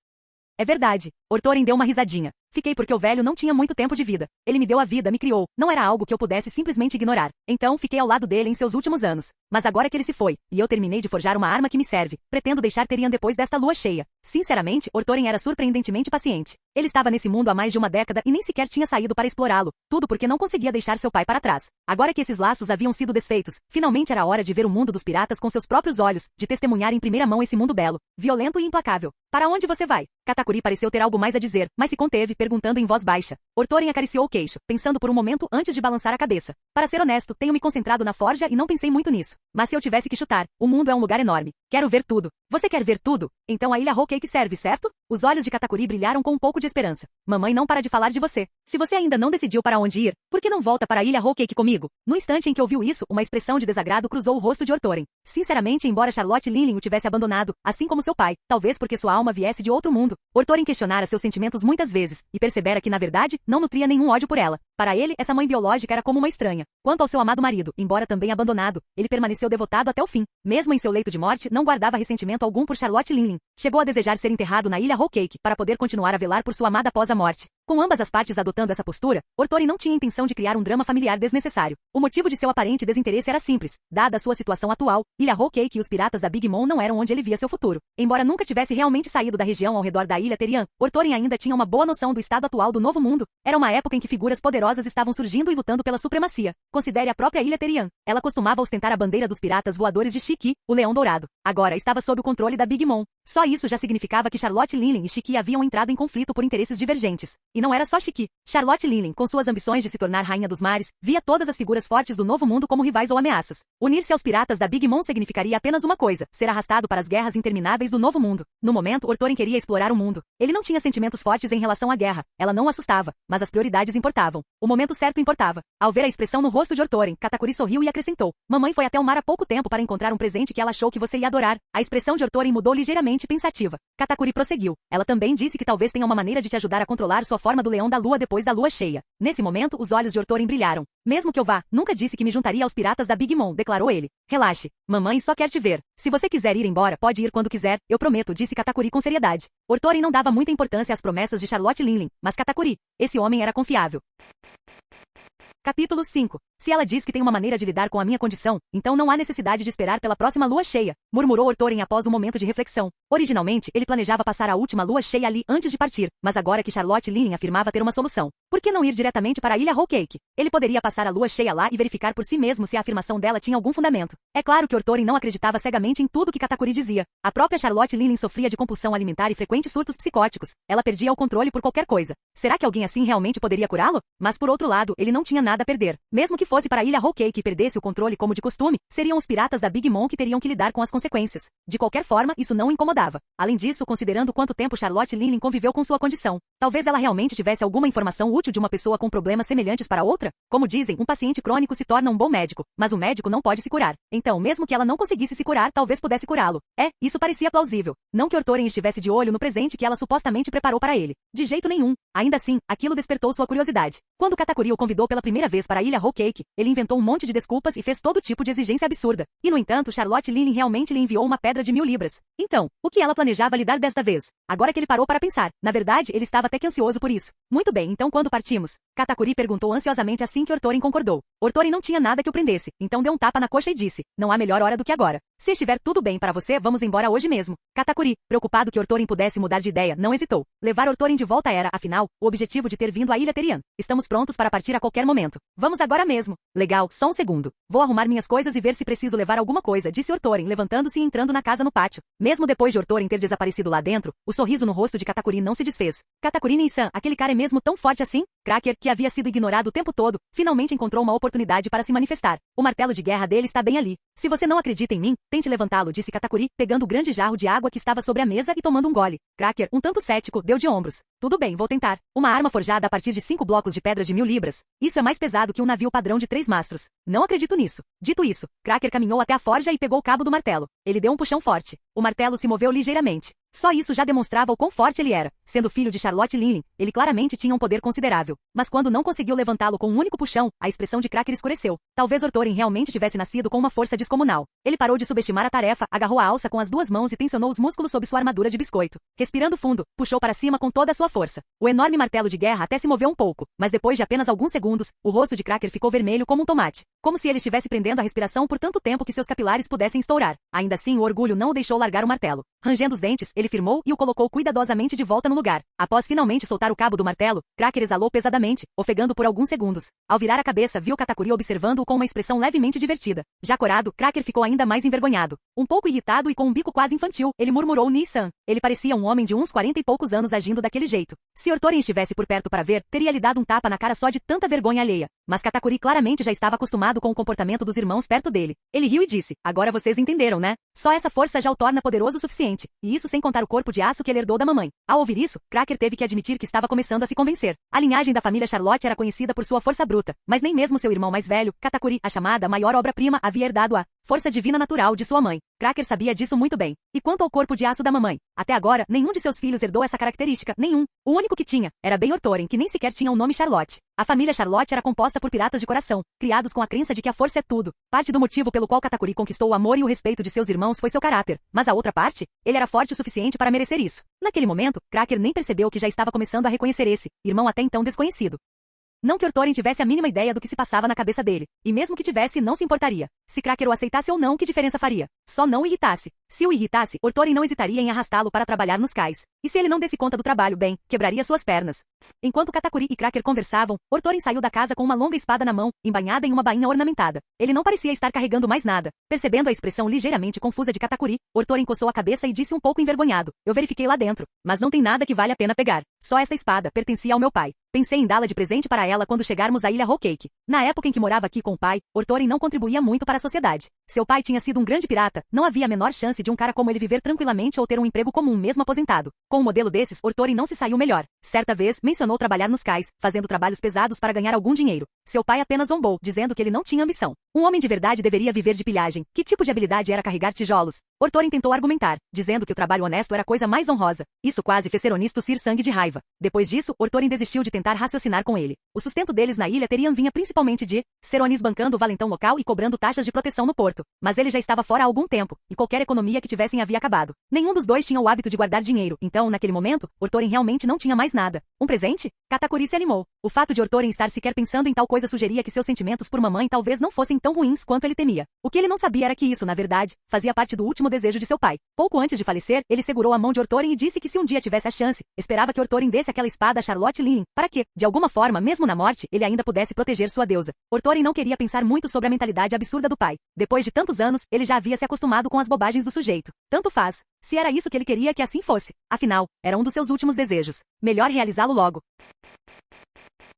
É verdade. Ortoren deu uma risadinha. Fiquei porque o velho não tinha muito tempo de vida. Ele me deu a vida, me criou. Não era algo que eu pudesse simplesmente ignorar. Então, fiquei ao lado dele em seus últimos anos. Mas agora que ele se foi, e eu terminei de forjar uma arma que me serve, pretendo deixar Terian depois desta lua cheia. Sinceramente, Ortoren era surpreendentemente paciente. Ele estava nesse mundo há mais de uma década e nem sequer tinha saído para explorá-lo. Tudo porque não conseguia deixar seu pai para trás. Agora que esses laços haviam sido desfeitos, finalmente era hora de ver o mundo dos piratas com seus próprios olhos, de testemunhar em primeira mão esse mundo belo, violento e implacável. Para onde você vai? Katakuri pareceu ter algo mais a dizer, mas se conteve, perguntando em voz baixa. Ortoren acariciou o queixo, pensando por um momento antes de balançar a cabeça. Para ser honesto, tenho me concentrado na forja e não pensei muito nisso. Mas se eu tivesse que chutar, o mundo é um lugar enorme. Quero ver tudo. Você quer ver tudo? Então a ilha Whole Cake serve, certo? Os olhos de Katakuri brilharam com um pouco de esperança. Mamãe não para de falar de você. Se você ainda não decidiu para onde ir, por que não volta para a ilha Whole Cake comigo? No instante em que ouviu isso, uma expressão de desagrado cruzou o rosto de Ortoren. Sinceramente, embora Charlotte Linlin o tivesse abandonado, assim como seu pai, talvez porque sua alma viesse de outro mundo, Ortoren questionara seus sentimentos muitas vezes, e percebera que na verdade, não nutria nenhum ódio por ela. Para ele, essa mãe biológica era como uma estranha. Quanto ao seu amado marido, embora também abandonado, ele permaneceu devotado até o fim. Mesmo em seu leito de morte, não guardava ressentimento algum por Charlotte Linlin. Chegou a desejar ser enterrado na ilha Whole Cake, para poder continuar a velar por sua amada após a morte. Com ambas as partes adotando essa postura, Ortoren não tinha intenção de criar um drama familiar desnecessário. O motivo de seu aparente desinteresse era simples. Dada a sua situação atual, ilha Whole Cake e os piratas da Big Mom não eram onde ele via seu futuro. Embora nunca tivesse realmente saído da região ao redor da ilha Terian, Ortoren ainda tinha uma boa noção do estado atual do Novo Mundo. Era uma época em que figuras poderosas estavam surgindo e lutando pela supremacia. Considere a própria ilha Terian. Ela costumava ostentar a bandeira dos piratas voadores de Shiki, o Leão Dourado. Agora estava sob o controle da Big Mom. Só isso já significava que Charlotte Linlin e Shiki haviam entrado em conflito por interesses divergentes. E não era só Shiki. Charlotte Linlin, com suas ambições de se tornar rainha dos mares, via todas as figuras fortes do Novo Mundo como rivais ou ameaças. Unir-se aos piratas da Big Mom significaria apenas uma coisa, ser arrastado para as guerras intermináveis do Novo Mundo. No momento, Ortoren queria explorar o mundo. Ele não tinha sentimentos fortes em relação à guerra. Ela não o assustava, mas as prioridades importavam. O momento certo importava. Ao ver a expressão no rosto de Ortoren, Katakuri sorriu e acrescentou. Mamãe foi até o mar há pouco tempo para encontrar um presente que ela achou que você ia adorar. A expressão de Ortoren mudou ligeiramente pensativa. Katakuri prosseguiu. Ela também disse que talvez tenha uma maneira de te ajudar a controlar sua forma do leão da lua depois da lua cheia. Nesse momento, os olhos de Ortoren brilharam. Mesmo que eu vá, nunca disse que me juntaria aos piratas da Big Mom, declarou ele. Relaxe. Mamãe só quer te ver. Se você quiser ir embora, pode ir quando quiser, eu prometo, disse Katakuri com seriedade. Ortoren não dava muita importância às promessas de Charlotte Linlin, mas Katakuri, esse homem era confiável. Capítulo 5. Se ela diz que tem uma maneira de lidar com a minha condição, então não há necessidade de esperar pela próxima lua cheia, murmurou Ortoren após um momento de reflexão. Originalmente, ele planejava passar a última lua cheia ali antes de partir, mas agora que Charlotte Linlin afirmava ter uma solução, por que não ir diretamente para a ilha Whole Cake? Ele poderia passar a lua cheia lá e verificar por si mesmo se a afirmação dela tinha algum fundamento. É claro que Ortoren não acreditava cegamente em tudo que Katakuri dizia. A própria Charlotte Linlin sofria de compulsão alimentar e frequentes surtos psicóticos. Ela perdia o controle por qualquer coisa. Será que alguém assim realmente poderia curá-lo? Mas por outro lado, ele não tinha nada a perder. Mesmo que fosse para a ilha Whole Cake e perdesse o controle como de costume, seriam os piratas da Big Mom que teriam que lidar com as consequências. De qualquer forma, isso não o incomodava. Além disso, considerando quanto tempo Charlotte Linlin conviveu com sua condição, talvez ela realmente tivesse alguma informação útil de uma pessoa com problemas semelhantes para outra? Como dizem, um paciente crônico se torna um bom médico, mas o médico não pode se curar. Então, mesmo que ela não conseguisse se curar, talvez pudesse curá-lo. Isso parecia plausível. Não que Ortoren estivesse de olho no presente que ela supostamente preparou para ele. De jeito nenhum. Ainda assim, aquilo despertou sua curiosidade. Quando Katakuri o convidou pela primeira vez para a ilha Whole Cake, ele inventou um monte de desculpas e fez todo tipo de exigência absurda. E no entanto, Charlotte Linlin realmente lhe enviou uma pedra de 1000 libras. Então, o que ela planejava lhe dar desta vez? Agora que ele parou para pensar, na verdade, ele estava até que ansioso por isso. Muito bem, então quando partimos? Katakuri perguntou ansiosamente assim que Ortoren concordou. Ortoren não tinha nada que o prendesse, então deu um tapa na coxa e disse, não há melhor hora do que agora. Se estiver tudo bem para você, vamos embora hoje mesmo. Katakuri, preocupado que Ortoren pudesse mudar de ideia, não hesitou. Levar Ortoren de volta era, afinal, o objetivo de ter vindo à ilha Terian. Estamos prontos para partir a qualquer momento. Vamos agora mesmo. Legal, só um segundo. Vou arrumar minhas coisas e ver se preciso levar alguma coisa, disse Ortoren, levantando-se e entrando na casa no pátio. Mesmo depois de Ortoren ter desaparecido lá dentro, o sorriso no rosto de Katakuri não se desfez. Katakuri Ninsan, aquele cara é mesmo tão forte assim? Cracker, que havia sido ignorado o tempo todo, finalmente encontrou uma oportunidade para se manifestar. O martelo de guerra dele está bem ali. Se você não acredita em mim, tente levantá-lo, disse Katakuri, pegando o grande jarro de água que estava sobre a mesa e tomando um gole. Cracker, um tanto cético, deu de ombros. Tudo bem, vou tentar. Uma arma forjada a partir de 5 blocos de pedra de 1000 libras. Isso é mais pesado que um navio padrão de 3 mastros. Não acredito nisso. Dito isso, Cracker caminhou até a forja e pegou o cabo do martelo. Ele deu um puxão forte. O martelo se moveu ligeiramente. Só isso já demonstrava o quão forte ele era. Sendo filho de Charlotte Linley, ele claramente tinha um poder considerável. Mas quando não conseguiu levantá-lo com um único puxão, a expressão de Cracker escureceu. Talvez Orthorin realmente tivesse nascido com uma força descomunal. Ele parou de subestimar a tarefa, agarrou a alça com as 2 mãos e tensionou os músculos sob sua armadura de biscoito. Respirando fundo, puxou para cima com toda a sua força. O enorme martelo de guerra até se moveu um pouco, mas depois de apenas alguns segundos, o rosto de Cracker ficou vermelho como um tomate. Como se ele estivesse prendendo a respiração por tanto tempo que seus capilares pudessem estourar. Ainda assim, o orgulho não o deixou largar o martelo. Rangendo os dentes, ele firmou e o colocou cuidadosamente de volta no lugar. Após finalmente soltar o cabo do martelo, Cracker exalou pesadamente, ofegando por alguns segundos. Ao virar a cabeça, viu Katakuri observando-o com uma expressão levemente divertida. Já corado, Cracker ficou ainda mais envergonhado. Um pouco irritado e com um bico quase infantil, ele murmurou Nissan. Ele parecia um homem de uns 40 e poucos anos agindo daquele jeito. Se Orthorin estivesse por perto para ver, teria lhe dado um tapa na cara só de tanta vergonha alheia. Mas Katakuri claramente já estava acostumado com o comportamento dos irmãos perto dele. Ele riu e disse, agora vocês entenderam, né? Só essa força já o torna poderoso o suficiente. E isso sem contar o corpo de aço que ele herdou da mamãe. Ao ouvir isso, Cracker teve que admitir que estava começando a se convencer. A linhagem da família Charlotte era conhecida por sua força bruta, mas nem mesmo seu irmão mais velho, Katakuri, a chamada maior obra-prima, havia herdado a força divina natural de sua mãe. Cracker sabia disso muito bem. E quanto ao corpo de aço da mamãe? Até agora, nenhum de seus filhos herdou essa característica, nenhum. O único que tinha, era Ben Orthorin, que nem sequer tinha o nome Charlotte. A família Charlotte era composta por piratas de coração, criados com a crença de que a força é tudo. Parte do motivo pelo qual Katakuri conquistou o amor e o respeito de seus irmãos foi seu caráter, mas a outra parte, ele era forte o suficiente para merecer isso. Naquele momento, Cracker nem percebeu que já estava começando a reconhecer esse irmão até então desconhecido. Não que Orthorin tivesse a mínima ideia do que se passava na cabeça dele, e mesmo que tivesse, não se importaria. Se Cracker o aceitasse ou não, que diferença faria? Só não o irritasse. Se o irritasse, Orthorin não hesitaria em arrastá-lo para trabalhar nos cais. E se ele não desse conta do trabalho bem, quebraria suas pernas. Enquanto Katakuri e Cracker conversavam, Orthorin saiu da casa com uma longa espada na mão, embainhada em uma bainha ornamentada. Ele não parecia estar carregando mais nada. Percebendo a expressão ligeiramente confusa de Katakuri, Orthorin coçou a cabeça e disse um pouco envergonhado, eu verifiquei lá dentro, mas não tem nada que vale a pena pegar. Só essa espada pertencia ao meu pai. Pensei em dá-la de presente para ela quando chegarmos à Ilha Whole Cake. Na época em que morava aqui com o pai, Orthorin não contribuía muito para a sociedade. Seu pai tinha sido um grande pirata, não havia a menor chance de um cara como ele viver tranquilamente ou ter um emprego comum mesmo aposentado. Com um modelo desses, Orthorin não se saiu melhor. Certa vez, mencionou trabalhar nos cais, fazendo trabalhos pesados para ganhar algum dinheiro. Seu pai apenas zombou, dizendo que ele não tinha ambição. Um homem de verdade deveria viver de pilhagem. Que tipo de habilidade era carregar tijolos? Orthorin tentou argumentar, dizendo que o trabalho honesto era a coisa mais honrosa. Isso quase fez Seronis tossir sangue de raiva. Depois disso, Orthorin desistiu de tentar raciocinar com ele. O sustento deles na ilha vinha principalmente de Seronis bancando o valentão local e cobrando taxas de proteção no porto. Mas ele já estava fora há algum tempo, e qualquer economia que tivessem havia acabado. Nenhum dos dois tinha o hábito de guardar dinheiro, então, naquele momento, Orthorin realmente não tinha mais nada. Um presente? Katakuri se animou. O fato de Orthorin estar sequer pensando em tal coisa sugeria que seus sentimentos por mamãe talvez não fossem tão ruins quanto ele temia. O que ele não sabia era que isso, na verdade, fazia parte do último desejo de seu pai. Pouco antes de falecer, ele segurou a mão de Orthorin e disse que se um dia tivesse a chance, esperava que Orthorin desse aquela espada a Charlotte Linley, para que, de alguma forma, mesmo na morte, ele ainda pudesse proteger sua deusa. Orthorin não queria pensar muito sobre a mentalidade absurda do pai. Depois de tantos anos, ele já havia se acostumado com as bobagens do sujeito. Tanto faz. Se era isso que ele queria que assim fosse. Afinal, era um dos seus últimos desejos. Melhor realizá-lo logo.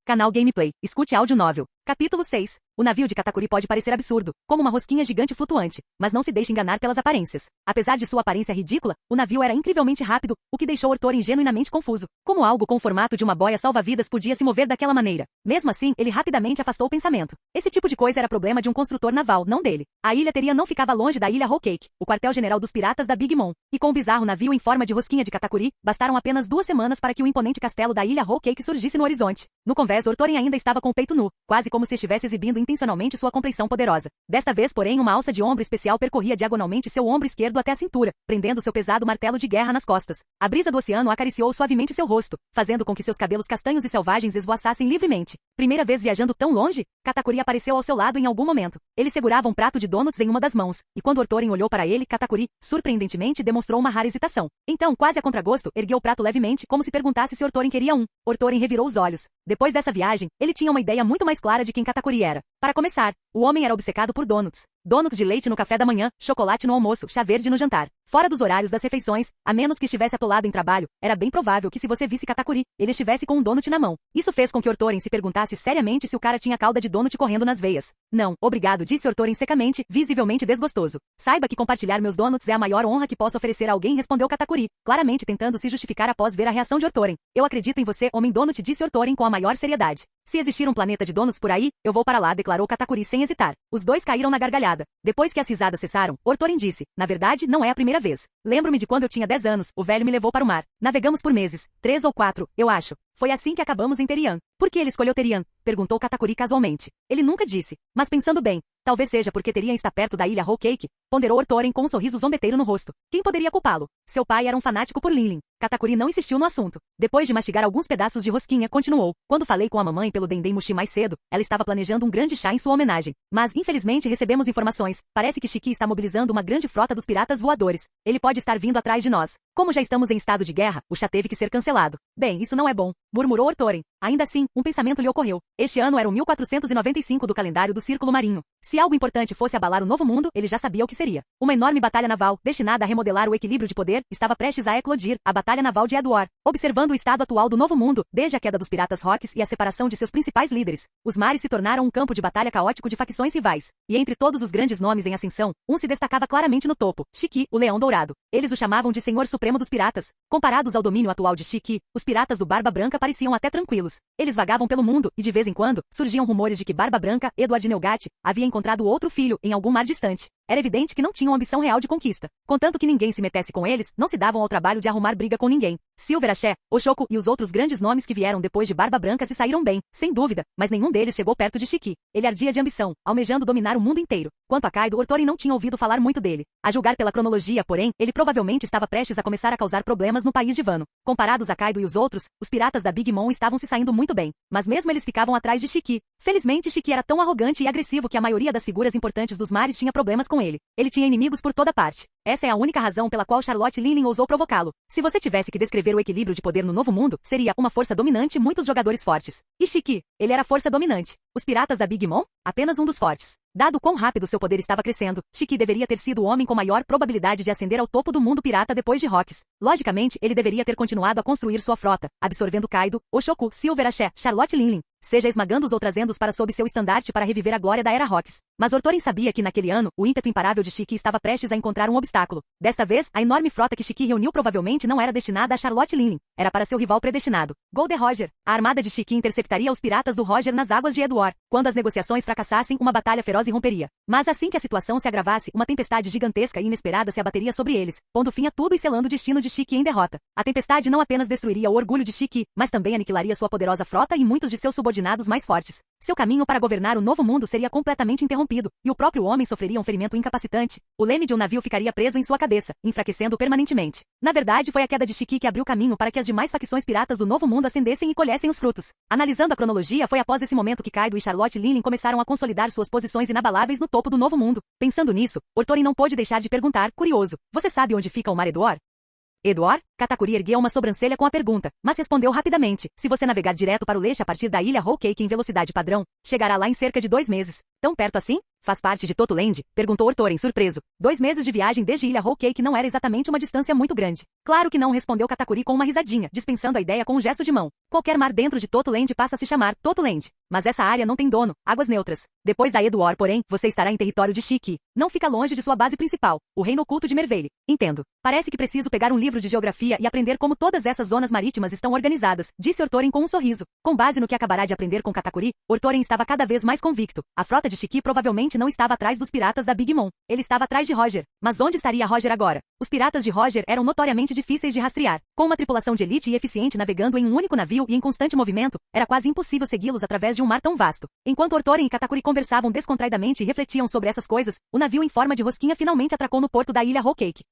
Canal Gameplay. Escute áudio novel. Capítulo 6. O navio de Katakuri pode parecer absurdo, como uma rosquinha gigante flutuante, mas não se deixe enganar pelas aparências. Apesar de sua aparência ridícula, o navio era incrivelmente rápido, o que deixou Orthorin genuinamente confuso. Como algo com o formato de uma boia salva-vidas podia se mover daquela maneira? Mesmo assim, ele rapidamente afastou o pensamento. Esse tipo de coisa era problema de um construtor naval, não dele. A ilha não ficava longe da Ilha Whole Cake, o quartel-general dos piratas da Big Mom. E com o bizarro navio em forma de rosquinha de Katakuri, bastaram apenas 2 semanas para que o imponente castelo da Ilha Whole Cake surgisse no horizonte. No convés, Orthorin ainda estava com o peito nu, quase como se estivesse exibindo intencionalmente sua complexão poderosa. Desta vez, porém, uma alça de ombro especial percorria diagonalmente seu ombro esquerdo até a cintura, prendendo seu pesado martelo de guerra nas costas. A brisa do oceano acariciou suavemente seu rosto, fazendo com que seus cabelos castanhos e selvagens esvoaçassem livremente. Primeira vez viajando tão longe, Katakuri apareceu ao seu lado em algum momento. Ele segurava um prato de donuts em uma das mãos, e quando Orthorin olhou para ele, Katakuri, surpreendentemente, demonstrou uma rara hesitação. Então, quase a contragosto, ergueu o prato levemente, como se perguntasse se Orthorin queria um. Orthorin revirou os olhos. Depois dessa viagem, ele tinha uma ideia muito mais clara de quem Katakuri era. Para começar, O homem era obcecado por donuts. Donuts de leite no café da manhã, chocolate no almoço, chá verde no jantar. Fora dos horários das refeições, a menos que estivesse atolado em trabalho, era bem provável que se você visse Katakuri, ele estivesse com um donut na mão. Isso fez com que Ortoren se perguntasse seriamente se o cara tinha calda de donut correndo nas veias. Não, obrigado, disse Ortoren secamente, visivelmente desgostoso. Saiba que compartilhar meus donuts é a maior honra que posso oferecer a alguém, respondeu Katakuri, claramente tentando se justificar após ver a reação de Ortoren. Eu acredito em você, homem donut, disse Ortoren com a maior seriedade. Se existir um planeta de donuts por aí, eu vou para lá, declarou Katakuri sem hesitar. Os dois caíram na gargalhada. Depois que as risadas cessaram, Ortoren disse, na verdade, não é a primeira vez. Lembro-me de quando eu tinha 10 anos, o velho me levou para o mar. Navegamos por meses, 3 ou 4, eu acho. Foi assim que acabamos em Terian. Por que ele escolheu Terian? Perguntou Katakuri casualmente. Ele nunca disse. Mas pensando bem, talvez seja porque Terian está perto da ilha Whole Cake, ponderou Ortoren com um sorriso zombeteiro no rosto. Quem poderia culpá-lo? Seu pai era um fanático por Linlin. Katakuri não insistiu no assunto. Depois de mastigar alguns pedaços de rosquinha, continuou. Quando falei com a mamãe pelo Dendem Mushi mais cedo, ela estava planejando um grande chá em sua homenagem. Mas, infelizmente, recebemos informações. Parece que Shiki está mobilizando uma grande frota dos piratas voadores. Ele pode estar vindo atrás de nós. Como já estamos em estado de guerra, o chá teve que ser cancelado. Bem, isso não é bom, murmurou Ortoren. Ainda assim, um pensamento lhe ocorreu. Este ano era o 1495 do calendário do Círculo Marinho. Se algo importante fosse abalar o Novo Mundo, ele já sabia o que seria. Uma enorme batalha naval, destinada a remodelar o equilíbrio de poder, estava prestes a eclodir, a Batalha Naval de Edward. Observando o estado atual do Novo Mundo, desde a queda dos piratas Rocks e a separação de seus principais líderes, os mares se tornaram um campo de batalha caótico de facções rivais. E entre todos os grandes nomes em ascensão, um se destacava claramente no topo, Shiki, o Leão Dourado. Eles o chamavam de Senhor Supremo dos Piratas. Comparados ao domínio atual de Shiki, os piratas do Barba Branca pareciam até tranquilos. Eles vagavam pelo mundo, e de vez em quando, surgiam rumores de que Barba Branca, Edward Nelgat, havia encontrado outro filho em algum mar distante. Era evidente que não tinham ambição real de conquista. Contanto que ninguém se metesse com eles, não se davam ao trabalho de arrumar briga com ninguém. Silveraché, Oshoku e os outros grandes nomes que vieram depois de Barba Branca se saíram bem, sem dúvida, mas nenhum deles chegou perto de Shiki. Ele ardia de ambição, almejando dominar o mundo inteiro. Quanto a Kaido, Ortoren não tinha ouvido falar muito dele. A julgar pela cronologia, porém, ele provavelmente estava prestes a começar a causar problemas no país de Wano. Comparados a Kaido e os outros, os piratas da Big Mom estavam se saindo muito bem, mas mesmo eles ficavam atrás de Shiki. Felizmente, Shiki era tão arrogante e agressivo que a maioria das figuras importantes dos mares tinha problemas com ele. Ele tinha inimigos por toda parte. Essa é a única razão pela qual Charlotte Linlin ousou provocá-lo. Se você tivesse que descrever o equilíbrio de poder no Novo Mundo, seria uma força dominante e muitos jogadores fortes. E Shiki, ele era a força dominante. Os piratas da Big Mom? Apenas um dos fortes. Dado quão rápido seu poder estava crescendo, Shiki deveria ter sido o homem com maior probabilidade de ascender ao topo do mundo pirata depois de Rocks. Logicamente, ele deveria ter continuado a construir sua frota, absorvendo Kaido, Oshoku, Silveraché, Charlotte Linlin, seja esmagando-os ou trazendo-os para sob seu estandarte para reviver a glória da Era Rocks. Mas Ortoren sabia que naquele ano, o ímpeto imparável de Shiki estava prestes a encontrar um obstáculo. Desta vez, a enorme frota que Shiki reuniu provavelmente não era destinada a Charlotte Linlin, era para seu rival predestinado, Gold Roger. A armada de Shiki interceptaria os piratas do Roger nas águas de Edward. Quando as negociações fracassassem, uma batalha feroz irromperia. Mas assim que a situação se agravasse, uma tempestade gigantesca e inesperada se abateria sobre eles, pondo fim a tudo e selando o destino de Shiki em derrota. A tempestade não apenas destruiria o orgulho de Shiki, mas também aniquilaria sua poderosa frota e muitos de seus subordinados mais fortes. Seu caminho para governar o Novo Mundo seria completamente interrompido, e o próprio homem sofreria um ferimento incapacitante. O leme de um navio ficaria preso em sua cabeça, enfraquecendo-o permanentemente. Na verdade, foi a queda de Shiki que abriu caminho para que as demais facções piratas do Novo Mundo ascendessem e colhessem os frutos. Analisando a cronologia, foi após esse momento que Kaido e Charlotte Linlin começaram a consolidar suas posições inabaláveis no topo do Novo Mundo. Pensando nisso, Ortoren não pôde deixar de perguntar, curioso: você sabe onde fica o Mar Edward? Edward? Katakuri ergueu uma sobrancelha com a pergunta, mas respondeu rapidamente: se você navegar direto para o leste a partir da ilha Whole Cake em velocidade padrão, chegará lá em cerca de 2 meses. Tão perto assim? Faz parte de Toto Land? Perguntou Ortoren surpreso. 2 meses de viagem desde ilha Whole Cake não era exatamente uma distância muito grande. Claro que não, respondeu Katakuri com uma risadinha, dispensando a ideia com um gesto de mão. Qualquer mar dentro de Toto Land passa a se chamar Toto Land. Mas essa área não tem dono, águas neutras. Depois da Edward, porém, você estará em território de Shiki. Não fica longe de sua base principal, o reino oculto de Merveille. Entendo. Parece que preciso pegar um livro de geografia e aprender como todas essas zonas marítimas estão organizadas, disse Ortoren com um sorriso. Com base no que acabará de aprender com Katakuri, Ortoren estava cada vez mais convicto. A frota de Shiki provavelmente não estava atrás dos piratas da Big Mom. Ele estava atrás de Roger. Mas onde estaria Roger agora? Os piratas de Roger eram notoriamente difíceis de rastrear. Com uma tripulação de elite e eficiente navegando em um único navio e em constante movimento, era quase impossível segui-los através de um mar tão vasto. Enquanto Ortoren e Katakuri conversavam descontraidamente e refletiam sobre essas coisas, o navio em forma de rosquinha finalmente atracou no porto da ilha Whole Cake.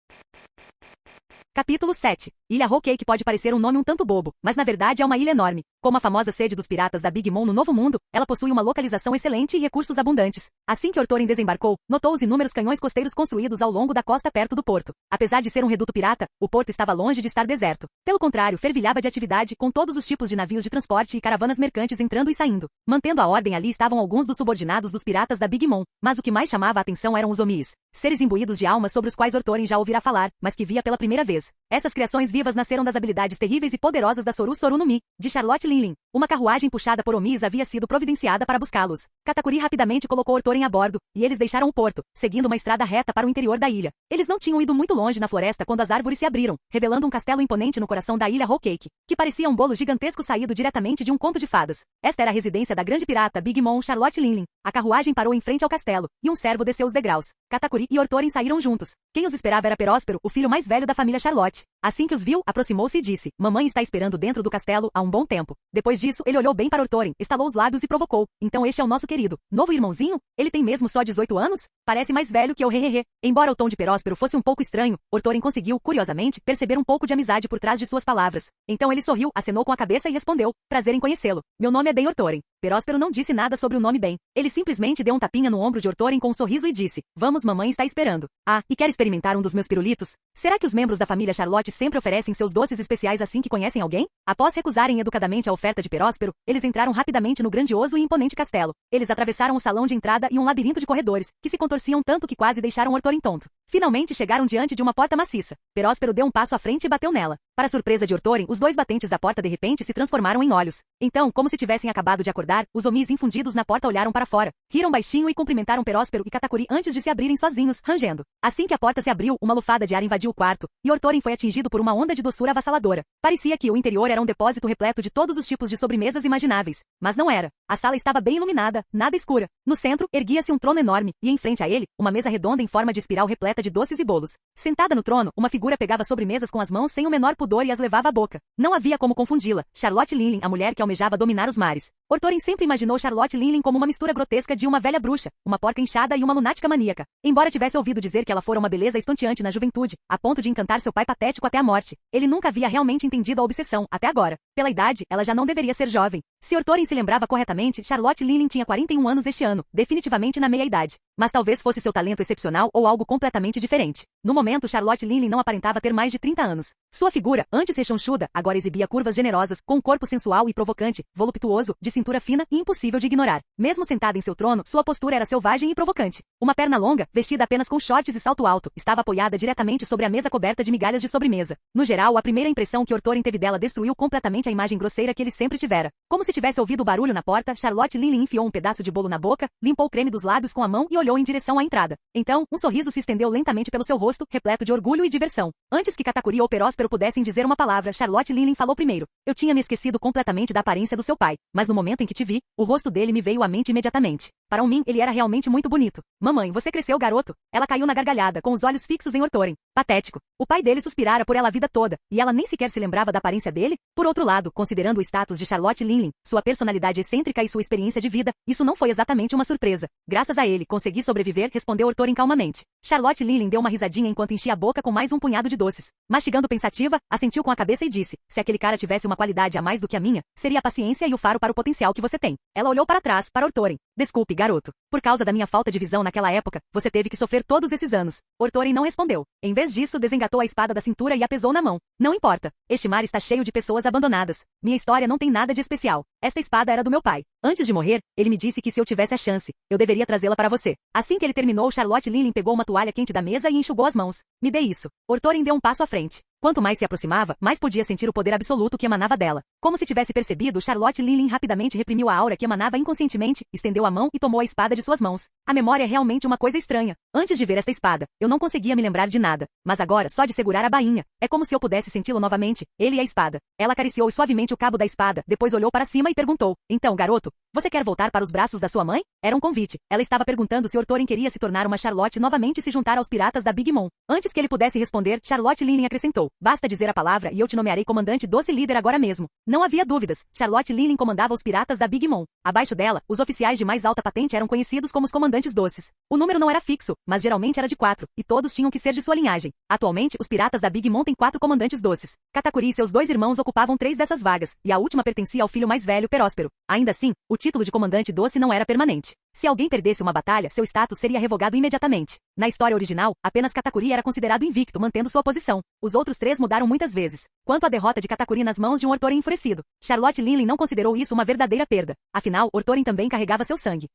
Capítulo 7. Ilha Whole Cake pode parecer um nome um tanto bobo, mas na verdade é uma ilha enorme. Como a famosa sede dos piratas da Big Mom no Novo Mundo, ela possui uma localização excelente e recursos abundantes. Assim que Orthorin desembarcou, notou os inúmeros canhões costeiros construídos ao longo da costa perto do porto. Apesar de ser um reduto pirata, o porto estava longe de estar deserto. Pelo contrário, fervilhava de atividade, com todos os tipos de navios de transporte e caravanas mercantes entrando e saindo. Mantendo a ordem ali estavam alguns dos subordinados dos piratas da Big Mom, mas o que mais chamava a atenção eram os Omis, seres imbuídos de alma sobre os quais Orthorin já ouvira falar, mas que via pela primeira vez. Essas criações vivas nasceram das habilidades terríveis e poderosas da Soru Soru no Mi, de Charlotte Linlin. Uma carruagem puxada por Omis havia sido providenciada para buscá-los. Katakuri rapidamente colocou Orthorin a bordo, e eles deixaram o porto, seguindo uma estrada reta para o interior da ilha. Eles não tinham ido muito longe na floresta quando as árvores se abriram, revelando um castelo imponente no coração da ilha Whole Cake, que parecia um bolo gigantesco saído diretamente de um conto de fadas. Esta era a residência da grande pirata Big Mom Charlotte Linlin. A carruagem parou em frente ao castelo, e um servo desceu os degraus. Katakuri e Orthorin saíram juntos. Quem os esperava era Peróspero, o filho mais velho da família Charlotte. Assim que os viu, aproximou-se e disse: "Mamãe está esperando dentro do castelo há um bom tempo." Depois disso, ele olhou bem para Orthorin, estalou os lábios e provocou: "Então este é o nosso querido novo irmãozinho? Ele tem mesmo só 18 anos? Parece mais velho que eu, hehehe." Embora o tom de Peróspero fosse um pouco estranho, Orthorin conseguiu, curiosamente, perceber um pouco de amizade por trás de suas palavras. Então ele sorriu, acenou com a cabeça e respondeu: "Prazer em conhecê-lo. Meu nome é Ben Orthorin." Peróspero não disse nada sobre o nome Ben. Ele simplesmente deu um tapinha no ombro de Orthorin com um sorriso e disse: "Vamos, mamãe está esperando. Ah, e quer experimentar um dos meus pirulitos? Será que os membros da família Charlotte sempre oferecem seus doces especiais assim que conhecem alguém?" Após recusarem educadamente a oferta de Peróspero, eles entraram rapidamente no grandioso e imponente castelo. Eles atravessaram o salão de entrada e um labirinto de corredores, que se contorciam tanto que quase deixaram Orthorin tonto. Finalmente chegaram diante de uma porta maciça. Peróspero deu um passo à frente e bateu nela. Para surpresa de Orthorin, os dois batentes da porta de repente se transformaram em olhos. Então, como se tivessem acabado de acordar, os Omis infundidos na porta olharam para fora, riram baixinho e cumprimentaram Peróspero e Katakuri antes de se abrirem sozinhos, rangendo. Assim que a porta se abriu, uma lufada de ar invadiu o quarto, e Orthorin foi atingido por uma onda de doçura avassaladora. Parecia que o interior era um depósito repleto de todos os tipos de sobremesas imagináveis. Mas não era. A sala estava bem iluminada, nada escura. No centro, erguia-se um trono enorme, e em frente a ele, uma mesa redonda em forma de espiral repleta de doces e bolos. Sentada no trono, uma figura pegava sobremesas com as mãos sem o menor pudor e as levava à boca. Não havia como confundi-la. Charlotte Linlin, a mulher que almejava dominar os mares. Orthorin sempre imaginou Charlotte Linlin como uma mistura grotesca de uma velha bruxa, uma porca inchada e uma lunática maníaca. Embora tivesse ouvido dizer que ela fora uma beleza estonteante na juventude, a ponto de encantar seu pai patético até a morte, ele nunca havia realmente entendido a obsessão, até agora. Pela idade, ela já não deveria ser jovem. Se Orthorin se lembrava corretamente, Charlotte Linlin tinha 41 anos este ano, definitivamente na meia-idade. Mas talvez fosse seu talento excepcional ou algo completamente diferente. No momento, Charlotte Linlin não aparentava ter mais de 30 anos. Sua figura, antes rechonchuda, agora exibia curvas generosas, com um corpo sensual e provocante, voluptuoso, de cintura fina e impossível de ignorar. Mesmo sentada em seu trono, sua postura era selvagem e provocante. Uma perna longa, vestida apenas com shorts e salto alto, estava apoiada diretamente sobre a mesa coberta de migalhas de sobremesa. No geral, a primeira impressão que Orthorin teve dela destruiu completamente a imagem grosseira que ele sempre tivera. Como se tivesse ouvido o barulho na porta, Charlotte Linlin enfiou um pedaço de bolo na boca, limpou o creme dos lábios com a mão e olhou em direção à entrada. Então, um sorriso se estendeu lentamente pelo seu rosto, repleto de orgulho e diversão. Antes que Katakuri ou Peróspero pudessem dizer uma palavra, Charlotte Linlin falou primeiro: "Eu tinha me esquecido completamente da aparência do seu pai, mas no momento em que te vi, o rosto dele me veio à mente imediatamente. Para mim, ele era realmente muito bonito." "Mamãe, você cresceu, garoto." Ela caiu na gargalhada, com os olhos fixos em Orthorin. Patético. O pai dele suspirara por ela a vida toda, e ela nem sequer se lembrava da aparência dele? Por outro lado, considerando o status de Charlotte Linlin, sua personalidade excêntrica e sua experiência de vida, isso não foi exatamente uma surpresa. "Graças a ele, consegui sobreviver", respondeu Orthorin calmamente. Charlotte Linlin deu uma risadinha enquanto enchia a boca com mais um punhado de doces. Mastigando pensativa, assentiu com a cabeça e disse: "Se aquele cara tivesse uma qualidade a mais do que a minha, seria a paciência e o faro para o potencial que você tem." Ela olhou para trás, para Orthorin. "Desculpe, garoto. Por causa da minha falta de visão naquela época, você teve que sofrer todos esses anos." Orthorin não respondeu. Em vez disso, desengatou a espada da cintura e a pesou na mão. "Não importa. Este mar está cheio de pessoas abandonadas. Minha história não tem nada de especial. Esta espada era do meu pai. Antes de morrer, ele me disse que se eu tivesse a chance, eu deveria trazê-la para você." Assim que ele terminou, Charlotte Linlin pegou uma toalha quente da mesa e enxugou as mãos. "Me dê isso." Orthorin deu um passo à frente. Quanto mais se aproximava, mais podia sentir o poder absoluto que emanava dela. Como se tivesse percebido, Charlotte Linlin rapidamente reprimiu a aura que emanava inconscientemente, estendeu a mão e tomou a espada de suas mãos. A memória é realmente uma coisa estranha. Antes de ver esta espada, eu não conseguia me lembrar de nada. Mas agora, só de segurar a bainha, é como se eu pudesse senti-lo novamente, ele e a espada. Ela acariciou suavemente o cabo da espada, depois olhou para cima e perguntou: "Então, garoto, você quer voltar para os braços da sua mãe?" Era um convite. Ela estava perguntando se Orthorin queria se tornar uma Charlotte novamente e se juntar aos piratas da Big Mom. Antes que ele pudesse responder, Charlotte Linlin acrescentou: "Basta dizer a palavra e eu te nomearei comandante doce líder agora mesmo." Não havia dúvidas, Charlotte Linley comandava os piratas da Big Mom. Abaixo dela, os oficiais de mais alta patente eram conhecidos como os comandantes doces. O número não era fixo, mas geralmente era de 4, e todos tinham que ser de sua linhagem. Atualmente, os piratas da Big Mom têm 4 comandantes doces. Katakuri e seus 2 irmãos ocupavam 3 dessas vagas, e a última pertencia ao filho mais velho, Peróspero. Ainda assim, o título de comandante doce não era permanente. Se alguém perdesse uma batalha, seu status seria revogado imediatamente. Na história original, apenas Katakuri era considerado invicto, mantendo sua posição. Os outros 3 mudaram muitas vezes. Quanto à derrota de Katakuri nas mãos de um Orthorin enfurecido, Charlotte Linley não considerou isso uma verdadeira perda. Afinal, Orthorin também carregava seu sangue.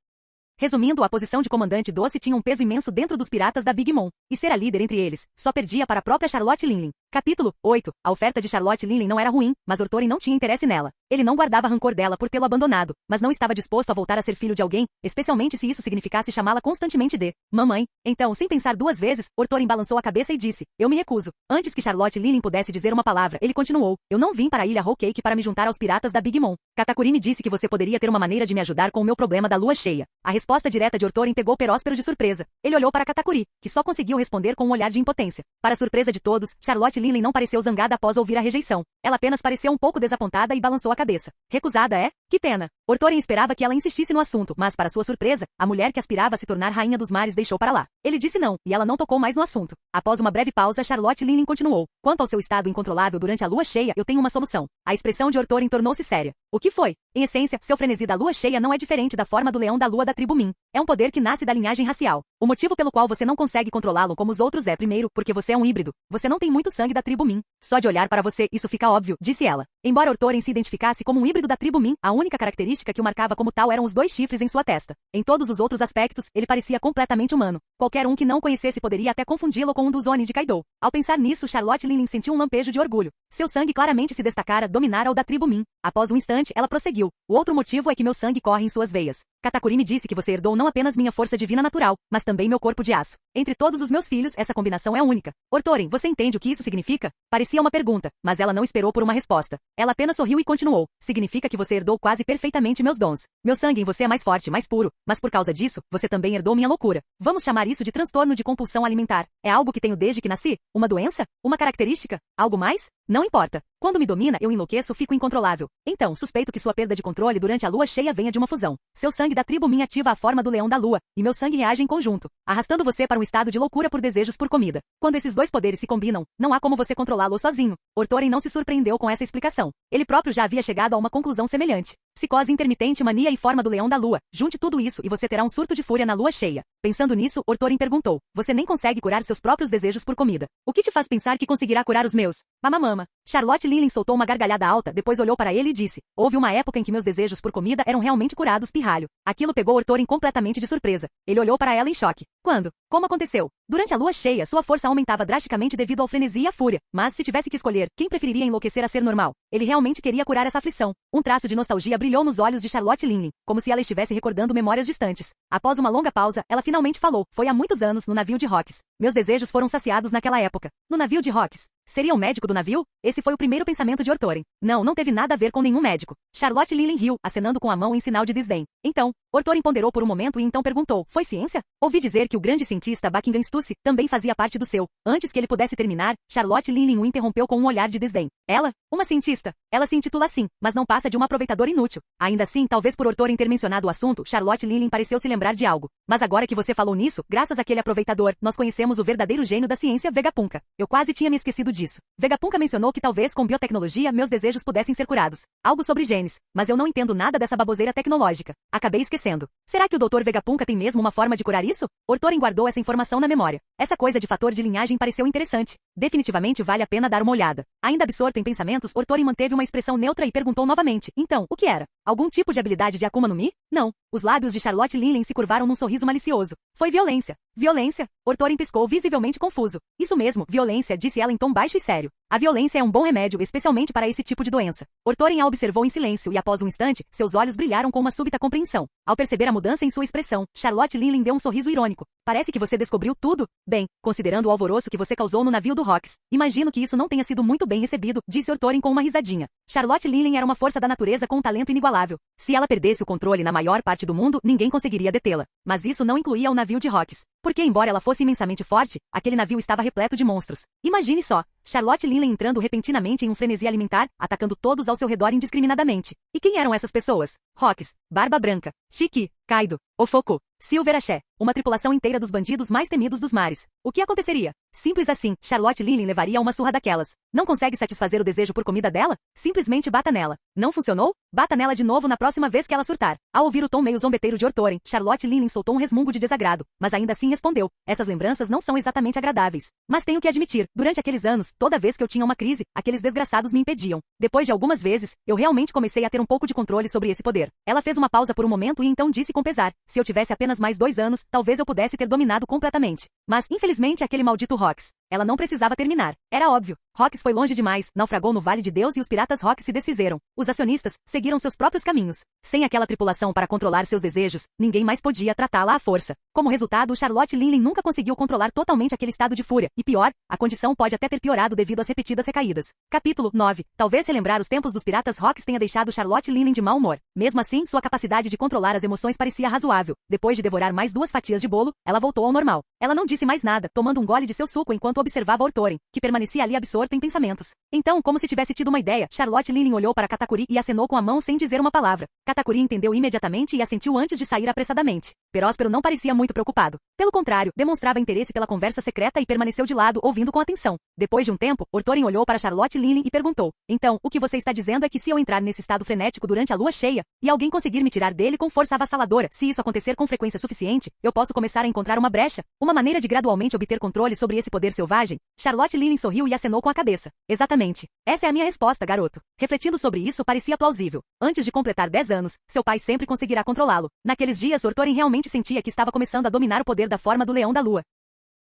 Resumindo, a posição de comandante doce tinha um peso imenso dentro dos piratas da Big Mom, e ser a líder entre eles só perdia para a própria Charlotte Linley. Capítulo 8. A oferta de Charlotte Linley não era ruim, mas Orthorin não tinha interesse nela. Ele não guardava rancor dela por tê-lo abandonado, mas não estava disposto a voltar a ser filho de alguém, especialmente se isso significasse chamá-la constantemente de mamãe. Então, sem pensar 2 vezes, Orthorin balançou a cabeça e disse: eu me recuso. Antes que Charlotte Linley pudesse dizer uma palavra, ele continuou: eu não vim para a ilha Whole Cake para me juntar aos piratas da Big Mom. Katakuri me disse que você poderia ter uma maneira de me ajudar com o meu problema da lua cheia. A resposta direta de Orthorin pegou Peróspero de surpresa. Ele olhou para Katakuri, que só conseguiu responder com um olhar de impotência. Para surpresa de todos, Charlotte Linley não pareceu zangada após ouvir a rejeição. Ela apenas pareceu um pouco desapontada e balançou a cabeça. Recusada, é? Que pena. Orthorin esperava que ela insistisse no assunto, mas para sua surpresa, a mulher que aspirava a se tornar rainha dos mares deixou para lá. Ele disse não, e ela não tocou mais no assunto. Após uma breve pausa, Charlotte Linley continuou: quanto ao seu estado incontrolável durante a lua cheia, eu tenho uma solução. A expressão de Orthorin tornou-se séria. O que foi? Em essência, seu frenesi da lua cheia não é diferente da forma do leão da lua da tribo Min. É um poder que nasce da linhagem racial. O motivo pelo qual você não consegue controlá-lo como os outros é, primeiro, porque você é um híbrido. Você não tem muito sangue da tribo Min. Só de olhar para você, isso fica óbvio, disse ela. Embora Orthorin se identificasse como um híbrido da tribo Min, a única característica que o marcava como tal eram os 2 chifres em sua testa. Em todos os outros aspectos, ele parecia completamente humano. Qualquer um que não o conhecesse poderia até confundi-lo com um dos Oni de Kaido. Ao pensar nisso, Charlotte Linley sentiu um lampejo de orgulho. Seu sangue claramente se destacara, dominara o da tribo Min. Após um instante, ela prosseguiu: o outro motivo é que meu sangue corre em suas veias. Katakuri me disse que você herdou não apenas minha força divina natural, mas também meu corpo de aço. Entre todos os meus filhos, essa combinação é única. Orthorin, você entende o que isso significa? Parecia uma pergunta, mas ela não esperou por uma resposta. Ela apenas sorriu e continuou: significa que você herdou quase perfeitamente meus dons. Meu sangue em você é mais forte, mais puro, mas por causa disso, você também herdou minha loucura. Vamos chamar isso de transtorno de compulsão alimentar. É algo que tenho desde que nasci? Uma doença? Uma característica? Algo mais? Não importa. Quando me domina, eu enlouqueço, fico incontrolável. Então, suspeito que sua perda de controle durante a lua cheia venha de uma fusão. Seu sangue da tribo Min ativa a forma do leão da lua, e meu sangue reage em conjunto, arrastando você para um estado de loucura por desejos por comida. Quando esses 2 poderes se combinam, não há como você controlá-lo sozinho. Orthorin não se surpreendeu com essa explicação. Ele próprio já havia chegado a uma conclusão semelhante. Psicose intermitente, mania e forma do leão da lua. Junte tudo isso e você terá um surto de fúria na lua cheia. Pensando nisso, Orthorin perguntou: você nem consegue curar seus próprios desejos por comida. O que te faz pensar que conseguirá curar os meus? Mamamama. Charlotte Linley soltou uma gargalhada alta, depois olhou para ele e disse: houve uma época em que meus desejos por comida eram realmente curados, pirralho. Aquilo pegou Orthorin completamente de surpresa. Ele olhou para ela em choque. Quando? Como aconteceu? Durante a lua cheia, sua força aumentava drasticamente devido ao frenesi e à fúria. Mas se tivesse que escolher, quem preferiria enlouquecer a ser normal? Ele realmente queria curar essa aflição. Um traço de nostalgia brilhou nos olhos de Charlotte Linley, como se ela estivesse recordando memórias distantes. Após uma longa pausa, ela finalmente falou: foi há muitos anos, no navio de Rocks. Meus desejos foram saciados naquela época. No navio de Rocks. Seria o médico do navio? Esse foi o primeiro pensamento de Orthorin. Não, não teve nada a ver com nenhum médico. Charlotte Linley riu, acenando com a mão em sinal de desdém. Então, Orthorin ponderou por um momento e então perguntou: foi ciência? Ouvi dizer que o grande cientista Buckingham Stussy também fazia parte do seu. Antes que ele pudesse terminar, Charlotte Linley o interrompeu com um olhar de desdém. Ela? Uma cientista? Ela se intitula assim, mas não passa de uma aproveitadora inútil. Ainda assim, talvez por Orthorin ter mencionado o assunto, Charlotte Linley pareceu se lembrar de algo. Mas agora que você falou nisso, graças àquele aproveitador, nós conhecemos o verdadeiro gênio da ciência, Vegapunk. Eu quase tinha me esquecido disso. Vegapunk mencionou que talvez com biotecnologia meus desejos pudessem ser curados. Algo sobre genes, mas eu não entendo nada dessa baboseira tecnológica. Acabei esquecendo. Será que o Dr. Vegapunk tem mesmo uma forma de curar isso? Orthorin guardou essa informação na memória. Essa coisa de fator de linhagem pareceu interessante. Definitivamente vale a pena dar uma olhada. Ainda absorto em pensamentos, Orthorin manteve uma expressão neutra e perguntou novamente: então, o que era? Algum tipo de habilidade de Akuma no Mi? Não. Os lábios de Charlotte Linley se curvaram num sorriso malicioso. Foi violência. Violência? Orthorin piscou visivelmente confuso. Isso mesmo, violência, disse ela em tom baixo e sério. A violência é um bom remédio, especialmente para esse tipo de doença. Orthorin a observou em silêncio e após um instante, seus olhos brilharam com uma súbita compreensão. Ao perceber a mudança em sua expressão, Charlotte Linley deu um sorriso irônico. Parece que você descobriu tudo? Bem, considerando o alvoroço que você causou no navio do do Hawks. Imagino que isso não tenha sido muito bem recebido, disse Thorin com uma risadinha. Charlotte Lynn era uma força da natureza com um talento inigualável. Se ela perdesse o controle na maior parte do mundo, ninguém conseguiria detê-la. Mas isso não incluía o navio de Hawks. Porque embora ela fosse imensamente forte, aquele navio estava repleto de monstros. Imagine só, Charlotte Lynn entrando repentinamente em um frenesi alimentar, atacando todos ao seu redor indiscriminadamente. E quem eram essas pessoas? Hawks, Barba Branca, Shiki, Kaido, Ofoku, Silver Axé, uma tripulação inteira dos bandidos mais temidos dos mares. O que aconteceria? Simples assim, Charlotte Lynn levaria uma surra daquelas. Não consegue satisfazer o desejo por comida dela? Simplesmente bata nela. Não funcionou? Bata nela de novo na próxima vez que ela surtar. Ao ouvir o tom meio zombeteiro de Thorin, Charlotte Lynn soltou um resmungo de desagrado, mas ainda assim respondeu. Essas lembranças não são exatamente agradáveis. Mas tenho que admitir, durante aqueles anos, toda vez que eu tinha uma crise, aqueles desgraçados me impediam. Depois de algumas vezes, eu realmente comecei a ter um pouco de controle sobre esse poder. Ela fez uma pausa por um momento e então disse com pesar. Se eu tivesse apenas mais 2 anos, talvez eu pudesse ter dominado completamente. Mas, infelizmente, aquele maldito Hawks. Ela não precisava terminar. Era óbvio. Hawks foi longe demais, naufragou no Vale de Deus e os piratas Hawks se desfizeram. Os acionistas seguiram seus próprios caminhos. Sem aquela tripulação para controlar seus desejos, ninguém mais podia tratá-la à força. Como resultado, Charlotte Lynn nunca conseguiu controlar totalmente aquele estado de fúria. E pior, a condição pode até ter piorado devido às repetidas recaídas. Capítulo 9. Talvez relembrar os tempos dos piratas Hawks tenha deixado Charlotte Lynn de mau humor. Mesmo assim, sua capacidade de controlar as emoções parecia razoável. Depois de devorar mais 2 fatias de bolo, ela voltou ao normal. Ela não disse mais nada, tomando um gole de seu suco enquanto observava Thorin, que permanecia ali absorto em pensamentos. Então, como se tivesse tido uma ideia, Charlotte Lynn olhou para Katakuri e acenou com a mão sem dizer uma palavra. Katakuri entendeu imediatamente e assentiu antes de sair apressadamente. Próspero não parecia muito preocupado. Pelo contrário, demonstrava interesse pela conversa secreta e permaneceu de lado, ouvindo com atenção. Depois de um tempo, Thorin olhou para Charlotte Lynn e perguntou. Então, o que você está dizendo é que se eu entrar nesse estado frenético durante a lua cheia, e alguém conseguir me tirar dele com força avassaladora, se isso acontecer com frequência suficiente, eu posso começar a encontrar uma brecha, uma maneira de gradualmente obter controle sobre esse poder selvagem? Charlotte Lynn sorriu e acenou com a cabeça. Exatamente. Essa é a minha resposta, garoto. Refletindo sobre isso, parecia plausível. Antes de completar 10 anos, seu pai sempre conseguirá controlá-lo. Naqueles dias, Thorin realmente sentia que estava começando a dominar o poder da forma do leão da lua.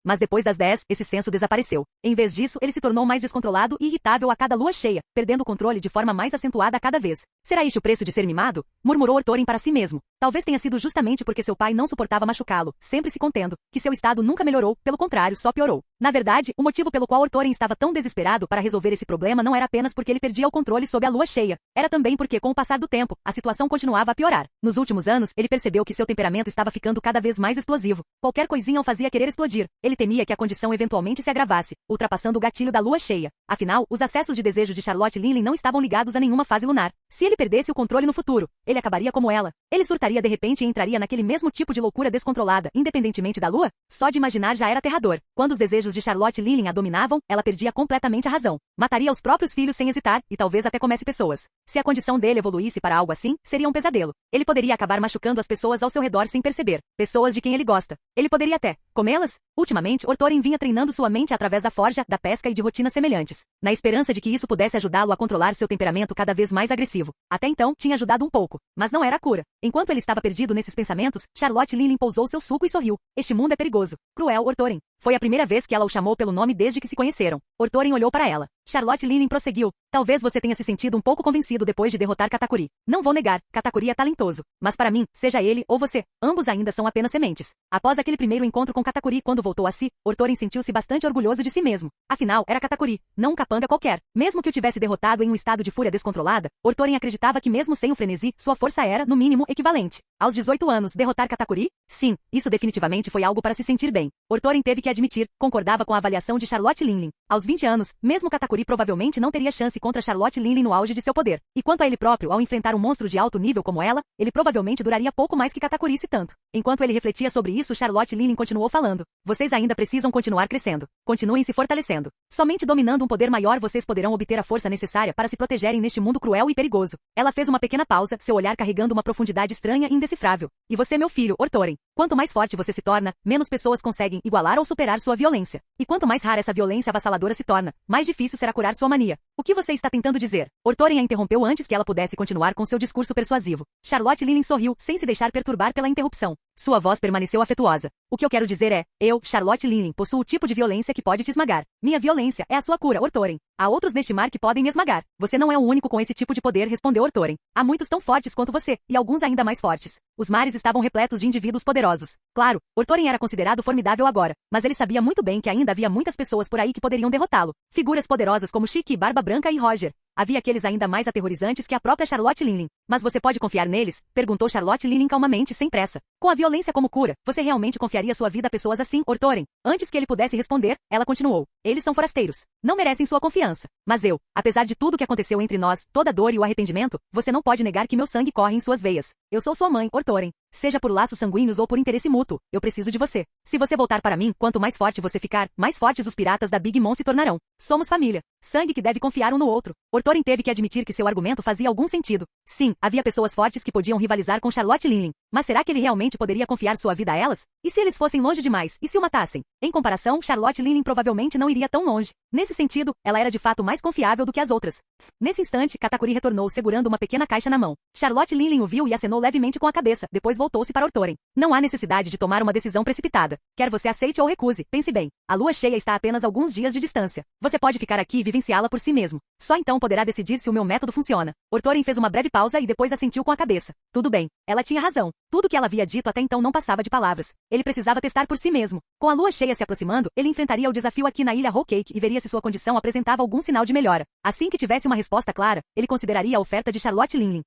Mas depois das 10, esse senso desapareceu. Em vez disso, ele se tornou mais descontrolado e irritável a cada lua cheia, perdendo o controle de forma mais acentuada a cada vez. Será este o preço de ser mimado? Murmurou Thorin para si mesmo. Talvez tenha sido justamente porque seu pai não suportava machucá-lo, sempre se contendo, que seu estado nunca melhorou, pelo contrário, só piorou. Na verdade, o motivo pelo qual Thorin estava tão desesperado para resolver esse problema não era apenas porque ele perdia o controle sob a lua cheia. Era também porque, com o passar do tempo, a situação continuava a piorar. Nos últimos anos, ele percebeu que seu temperamento estava ficando cada vez mais explosivo. Qualquer coisinha o fazia querer explodir. Ele temia que a condição eventualmente se agravasse, ultrapassando o gatilho da lua cheia. Afinal, os acessos de desejo de Charlotte Lynn não estavam ligados a nenhuma fase lunar. Se ele perdesse o controle no futuro, ele acabaria como ela. Ele surtaria de repente e entraria naquele mesmo tipo de loucura descontrolada, independentemente da lua? Só de imaginar já era aterrador. Quando os desejos de Charlotte Lynn a dominavam, ela perdia completamente a razão. Mataria os próprios filhos sem hesitar, e talvez até comesse pessoas. Se a condição dele evoluísse para algo assim, seria um pesadelo. Ele poderia acabar machucando as pessoas ao seu redor sem perceber. Pessoas de quem ele gosta. Ele poderia até comê-las? Ultimamente, Thorin vinha treinando sua mente através da forja, da pesca e de rotinas semelhantes, na esperança de que isso pudesse ajudá-lo a controlar seu temperamento cada vez mais agressivo. Até então, tinha ajudado um pouco, mas não era a cura. Enquanto ele estava perdido nesses pensamentos, Charlotte Lynn pousou seu suco e sorriu. Este mundo é perigoso. Cruel, Thorin. Foi a primeira vez que ela o chamou pelo nome desde que se conheceram. Thorin olhou para ela. Charlotte Lynn prosseguiu. Talvez você tenha se sentido um pouco convencido depois de derrotar Katakuri. Não vou negar, Katakuri é talentoso. Mas para mim, seja ele ou você, ambos ainda são apenas sementes. Após aquele primeiro encontro com Katakuri quando voltou a si, Thorin sentiu-se bastante orgulhoso de si mesmo. Afinal, era Katakuri, não um capanga qualquer. Mesmo que o tivesse derrotado em um estado de fúria descontrolada, Thorin acreditava que mesmo sem o frenesi, sua força era, no mínimo, equivalente. Aos 18 anos, derrotar Katakuri? Sim, isso definitivamente foi algo para se sentir bem. Thorin teve que admitir, concordava com a avaliação de Charlotte Lynn. Aos 20 anos, mesmo Katakuri provavelmente não teria chance contra Charlotte Lynn no auge de seu poder. E quanto a ele próprio, ao enfrentar um monstro de alto nível como ela, ele provavelmente duraria pouco mais que Katakuri se tanto. Enquanto ele refletia sobre isso, Charlotte Lynn continuou falando. Vocês ainda precisam continuar crescendo. Continuem se fortalecendo. Somente dominando um poder maior vocês poderão obter a força necessária para se protegerem neste mundo cruel e perigoso. Ela fez uma pequena pausa, seu olhar carregando uma profundidade estranha e indecifrável. E você, meu filho, Thorin. Quanto mais forte você se torna, menos pessoas conseguem igualar ou superar sua violência. E quanto mais rara essa violência avassaladora se torna, mais difícil será curar sua mania. O que você está tentando dizer? Thorin a interrompeu antes que ela pudesse continuar com seu discurso persuasivo. Charlotte Lynn sorriu, sem se deixar perturbar pela interrupção. Sua voz permaneceu afetuosa. O que eu quero dizer é, eu, Charlotte Lynn, possuo o tipo de violência que pode te esmagar. Minha violência é a sua cura, Thorin. Há outros neste mar que podem me esmagar. Você não é o único com esse tipo de poder, respondeu Orthorin. Há muitos tão fortes quanto você, e alguns ainda mais fortes. Os mares estavam repletos de indivíduos poderosos. Claro, Orthorin era considerado formidável agora, mas ele sabia muito bem que ainda havia muitas pessoas por aí que poderiam derrotá-lo. Figuras poderosas como Chique, Barba Branca e Roger. Havia aqueles ainda mais aterrorizantes que a própria Charlotte Linlin. Mas você pode confiar neles? Perguntou Charlotte Linlin calmamente, sem pressa. Com a violência como cura, você realmente confiaria sua vida a pessoas assim, Orthorin? Antes que ele pudesse responder, ela continuou. Eles são forasteiros. Não merecem sua confiança. Mas eu, apesar de tudo que aconteceu entre nós, toda a dor e o arrependimento, você não pode negar que meu sangue corre em suas veias. Eu sou sua mãe, Orthorin. Seja por laços sanguíneos ou por interesse mútuo, eu preciso de você. Se você voltar para mim, quanto mais forte você ficar, mais fortes os piratas da Big Mom se tornarão. Somos família. Sangue que deve confiar um no outro. Orthorin teve que admitir que seu argumento fazia algum sentido. Sim, havia pessoas fortes que podiam rivalizar com Charlotte Linlin. Mas será que ele realmente poderia confiar sua vida a elas? E se eles fossem longe demais? E se o matassem? Em comparação, Charlotte Linlin provavelmente não iria tão longe. Nesse sentido, ela era de fato mais confiável do que as outras. Nesse instante, Katakuri retornou segurando uma pequena caixa na mão. Charlotte Linlin o viu e acenou levemente com a cabeça, depois voltou-se para Orthorin. Não há necessidade de tomar uma decisão precipitada. Quer você aceite ou recuse, pense bem. A lua cheia está a apenas alguns dias de distância. Você pode ficar aqui e vivenciá-la por si mesmo. Só então poderá decidir se o meu método funciona. Orthorin fez uma breve pausa e depois assentiu com a cabeça. Tudo bem. Ela tinha razão. Tudo que ela havia dito até então não passava de palavras. Ele precisava testar por si mesmo. Com a lua cheia se aproximando, ele enfrentaria o desafio aqui na ilha Whole Cake e veria se sua condição apresentava algum sinal de melhora. Assim que tivesse uma resposta clara, ele consideraria a oferta de Charlotte Linlin.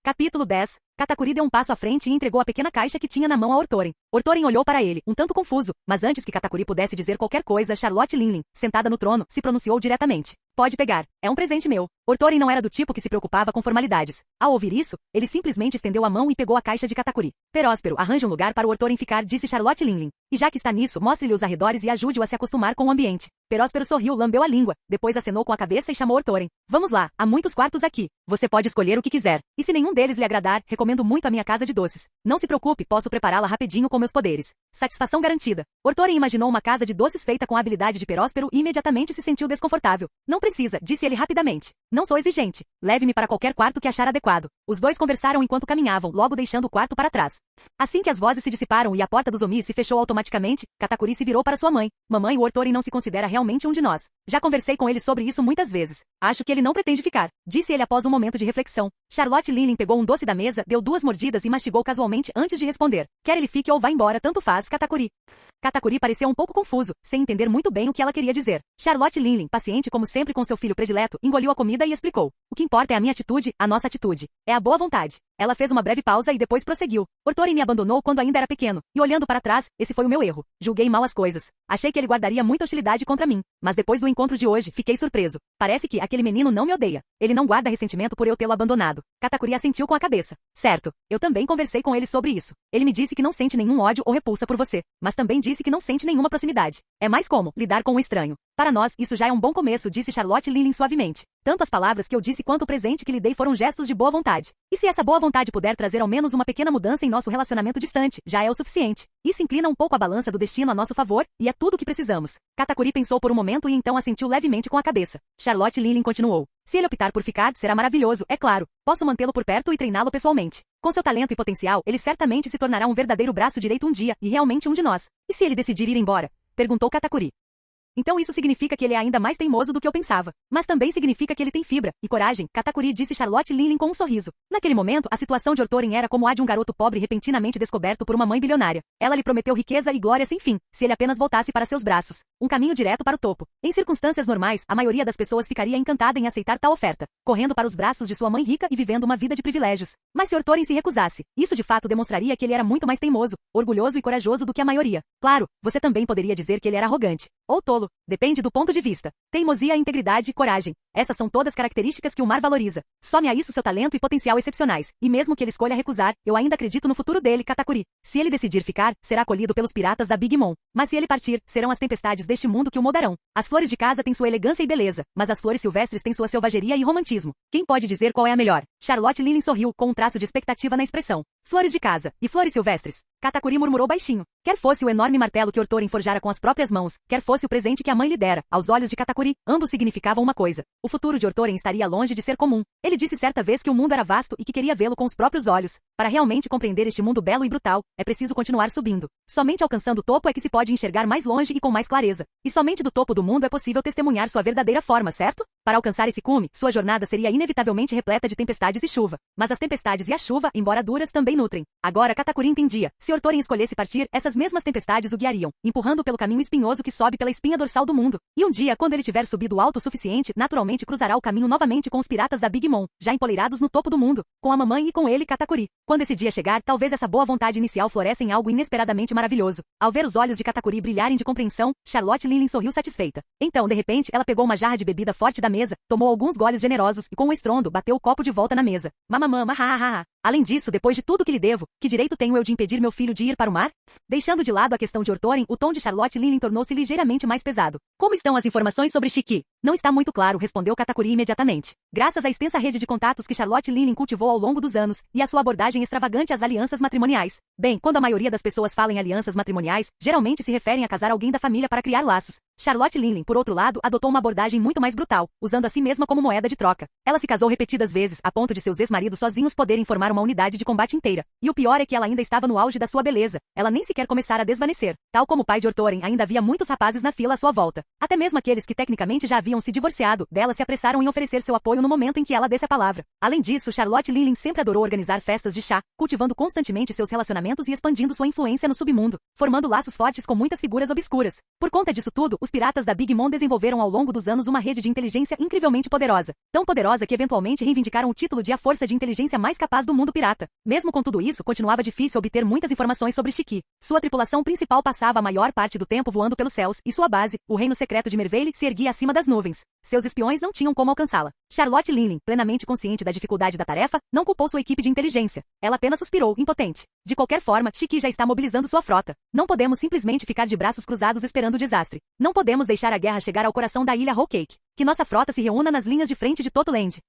Capítulo 10. Katakuri deu um passo à frente e entregou a pequena caixa que tinha na mão a Orthorin. Orthorin olhou para ele, um tanto confuso, mas antes que Katakuri pudesse dizer qualquer coisa, Charlotte Linlin, sentada no trono, se pronunciou diretamente. Pode pegar. É um presente meu. Orthorin não era do tipo que se preocupava com formalidades. Ao ouvir isso, ele simplesmente estendeu a mão e pegou a caixa de Katakuri. Peróspero, arranje um lugar para o Orthorin ficar, disse Charlotte Linlin. E já que está nisso, mostre-lhe os arredores e ajude-o a se acostumar com o ambiente. Peróspero sorriu, lambeu a língua, depois acenou com a cabeça e chamou Orthorin. Vamos lá, há muitos quartos aqui. Você pode escolher o que quiser. E se nenhum deles lhe agradar, recomendo muito a minha casa de doces. Não se preocupe, posso prepará-la rapidinho com meus poderes. Satisfação garantida. Orthorin imaginou uma casa de doces feita com a habilidade de Peróspero e imediatamente se sentiu desconfortável. Não precisa, disse ele rapidamente. Não sou exigente. Leve-me para qualquer quarto que achar adequado. Os dois conversaram enquanto caminhavam, logo deixando o quarto para trás. Assim que as vozes se dissiparam e a porta dos Omis se fechou automaticamente, Katakuri se virou para sua mãe. Mamãe, o Orthorin não se considera realmente um de nós. Já conversei com ele sobre isso muitas vezes. Acho que ele não pretende ficar, disse ele após um momento de reflexão. Charlotte Linlin pegou um doce da mesa, deu 2 mordidas e mastigou casualmente antes de responder. Quer ele fique ou vá embora, tanto faz, Katakuri. Katakuri pareceu um pouco confuso, sem entender muito bem o que ela queria dizer. Charlotte Linlin, paciente como sempre com seu filho predileto, engoliu a comida e explicou. O que importa é a minha atitude, a nossa atitude. É a boa vontade. Ela fez uma breve pausa e depois prosseguiu. Orthorin me abandonou quando ainda era pequeno, e olhando para trás, esse foi o meu erro. Julguei mal as coisas. Achei que ele guardaria muita hostilidade contra mim. Mas depois do encontro de hoje, fiquei surpreso. Parece que aquele menino não me odeia. Ele não guarda ressentimento por eu tê-lo abandonado. Katakuri assentiu com a cabeça. Certo. Eu também conversei com ele sobre isso. Ele me disse que não sente nenhum ódio ou repulsa por você, mas também disse que não sente nenhuma proximidade. É mais como lidar com um estranho. Para nós, isso já é um bom começo, disse Charlotte Linlin suavemente. Tanto as palavras que eu disse quanto o presente que lhe dei foram gestos de boa vontade. E se essa boa vontade puder trazer ao menos uma pequena mudança em nosso relacionamento distante, já é o suficiente. Isso inclina um pouco a balança do destino a nosso favor, e é tudo o que precisamos. Katakuri pensou por um momento e então assentiu levemente com a cabeça. Charlotte Linlin continuou. Se ele optar por ficar, será maravilhoso, é claro. Posso mantê-lo por perto e treiná-lo pessoalmente. Com seu talento e potencial, ele certamente se tornará um verdadeiro braço direito um dia, e realmente um de nós. E se ele decidir ir embora? Perguntou Katakuri. Então isso significa que ele é ainda mais teimoso do que eu pensava. Mas também significa que ele tem fibra e coragem, Katakuri, disse Charlotte Linlin com um sorriso. Naquele momento, a situação de Orthorin era como a de um garoto pobre repentinamente descoberto por uma mãe bilionária. Ela lhe prometeu riqueza e glória sem fim, se ele apenas voltasse para seus braços. Um caminho direto para o topo. Em circunstâncias normais, a maioria das pessoas ficaria encantada em aceitar tal oferta, correndo para os braços de sua mãe rica e vivendo uma vida de privilégios. Mas se Orthorin se recusasse, isso de fato demonstraria que ele era muito mais teimoso, orgulhoso e corajoso do que a maioria. Claro, você também poderia dizer que ele era arrogante. Ou tolo. Depende do ponto de vista. Teimosia, integridade e coragem. Essas são todas características que o mar valoriza. Some a isso seu talento e potencial excepcionais. E mesmo que ele escolha recusar, eu ainda acredito no futuro dele, Katakuri. Se ele decidir ficar, será acolhido pelos piratas da Big Mom. Mas se ele partir, serão as tempestades deste mundo que o moldarão. As flores de casa têm sua elegância e beleza, mas as flores silvestres têm sua selvageria e romantismo. Quem pode dizer qual é a melhor? Charlotte Linlin sorriu, com um traço de expectativa na expressão. Flores de casa, e flores silvestres. Katakuri murmurou baixinho. Quer fosse o enorme martelo que Ortoren forjara com as próprias mãos, quer fosse o presente que a mãe lhe dera, aos olhos de Katakuri, ambos significavam uma coisa. O futuro de Ortoren estaria longe de ser comum. Ele disse certa vez que o mundo era vasto e que queria vê-lo com os próprios olhos. Para realmente compreender este mundo belo e brutal, é preciso continuar subindo. Somente alcançando o topo é que se pode enxergar mais longe e com mais clareza. E somente do topo do mundo é possível testemunhar sua verdadeira forma, certo? Para alcançar esse cume, sua jornada seria inevitavelmente repleta de tempestades e chuva. Mas as tempestades e a chuva, embora duras, também nutrem. Agora Katakuri entendia. Se Ortoren escolhesse partir, essas mesmas tempestades o guiariam, empurrando pelo caminho espinhoso que sobe pela espinha dorsal do mundo. E um dia, quando ele tiver subido alto o suficiente, naturalmente cruzará o caminho novamente com os piratas da Big Mom, já empoleirados no topo do mundo, com a mamãe e com ele, Katakuri. Quando esse dia chegar, talvez essa boa vontade inicial floresça em algo inesperadamente maravilhoso. Ao ver os olhos de Katakuri brilharem de compreensão, Charlotte Linlin sorriu satisfeita. Então, de repente, ela pegou uma jarra de bebida forte da mesa, tomou alguns goles generosos e, com um estrondo, bateu o copo de volta na mesa. Mamamama, ha ha ha. Além disso, depois de tudo que lhe devo, que direito tenho eu de impedir meu filho de ir para o mar? Deixando de lado a questão de Ortoren, o tom de Charlotte Linlin tornou-se ligeiramente mais pesado. Como estão as informações sobre Shiki? Não está muito claro, respondeu Katakuri imediatamente. Graças à extensa rede de contatos que Charlotte Linlin cultivou ao longo dos anos, e à sua abordagem extravagante às alianças matrimoniais. Bem, quando a maioria das pessoas fala em alianças matrimoniais, geralmente se referem a casar alguém da família para criar laços. Charlotte Linlin, por outro lado, adotou uma abordagem muito mais brutal, usando a si mesma como moeda de troca. Ela se casou repetidas vezes, a ponto de seus ex-maridos sozinhos poderem formar uma unidade de combate inteira. E o pior é que ela ainda estava no auge da sua beleza. Ela nem sequer começara a desvanecer. Tal como o pai de Ortoren, ainda havia muitos rapazes na fila à sua volta. Até mesmo aqueles que tecnicamente já haviam se divorciado dela se apressaram em oferecer seu apoio no momento em que ela desse a palavra. Além disso, Charlotte Linlin sempre adorou organizar festas de chá, cultivando constantemente seus relacionamentos e expandindo sua influência no submundo, formando laços fortes com muitas figuras obscuras. Por conta disso tudo, os piratas da Big Mom desenvolveram ao longo dos anos uma rede de inteligência incrivelmente poderosa. Tão poderosa que eventualmente reivindicaram o título de a força de inteligência mais capaz do mundo pirata. Mesmo com tudo isso, continuava difícil obter muitas informações sobre Shiki. Sua tripulação principal passava a maior parte do tempo voando pelos céus, e sua base, o reino secreto de Merveille, se erguia acima das nuvens. Seus espiões não tinham como alcançá-la. Charlotte Linlin, plenamente consciente da dificuldade da tarefa, não culpou sua equipe de inteligência. Ela apenas suspirou, impotente. De qualquer forma, Shiki já está mobilizando sua frota. Não podemos simplesmente ficar de braços cruzados esperando o desastre. Não podemos deixar a guerra chegar ao coração da ilha Whole Cake. Que nossa frota se reúna nas linhas de frente de Totoland.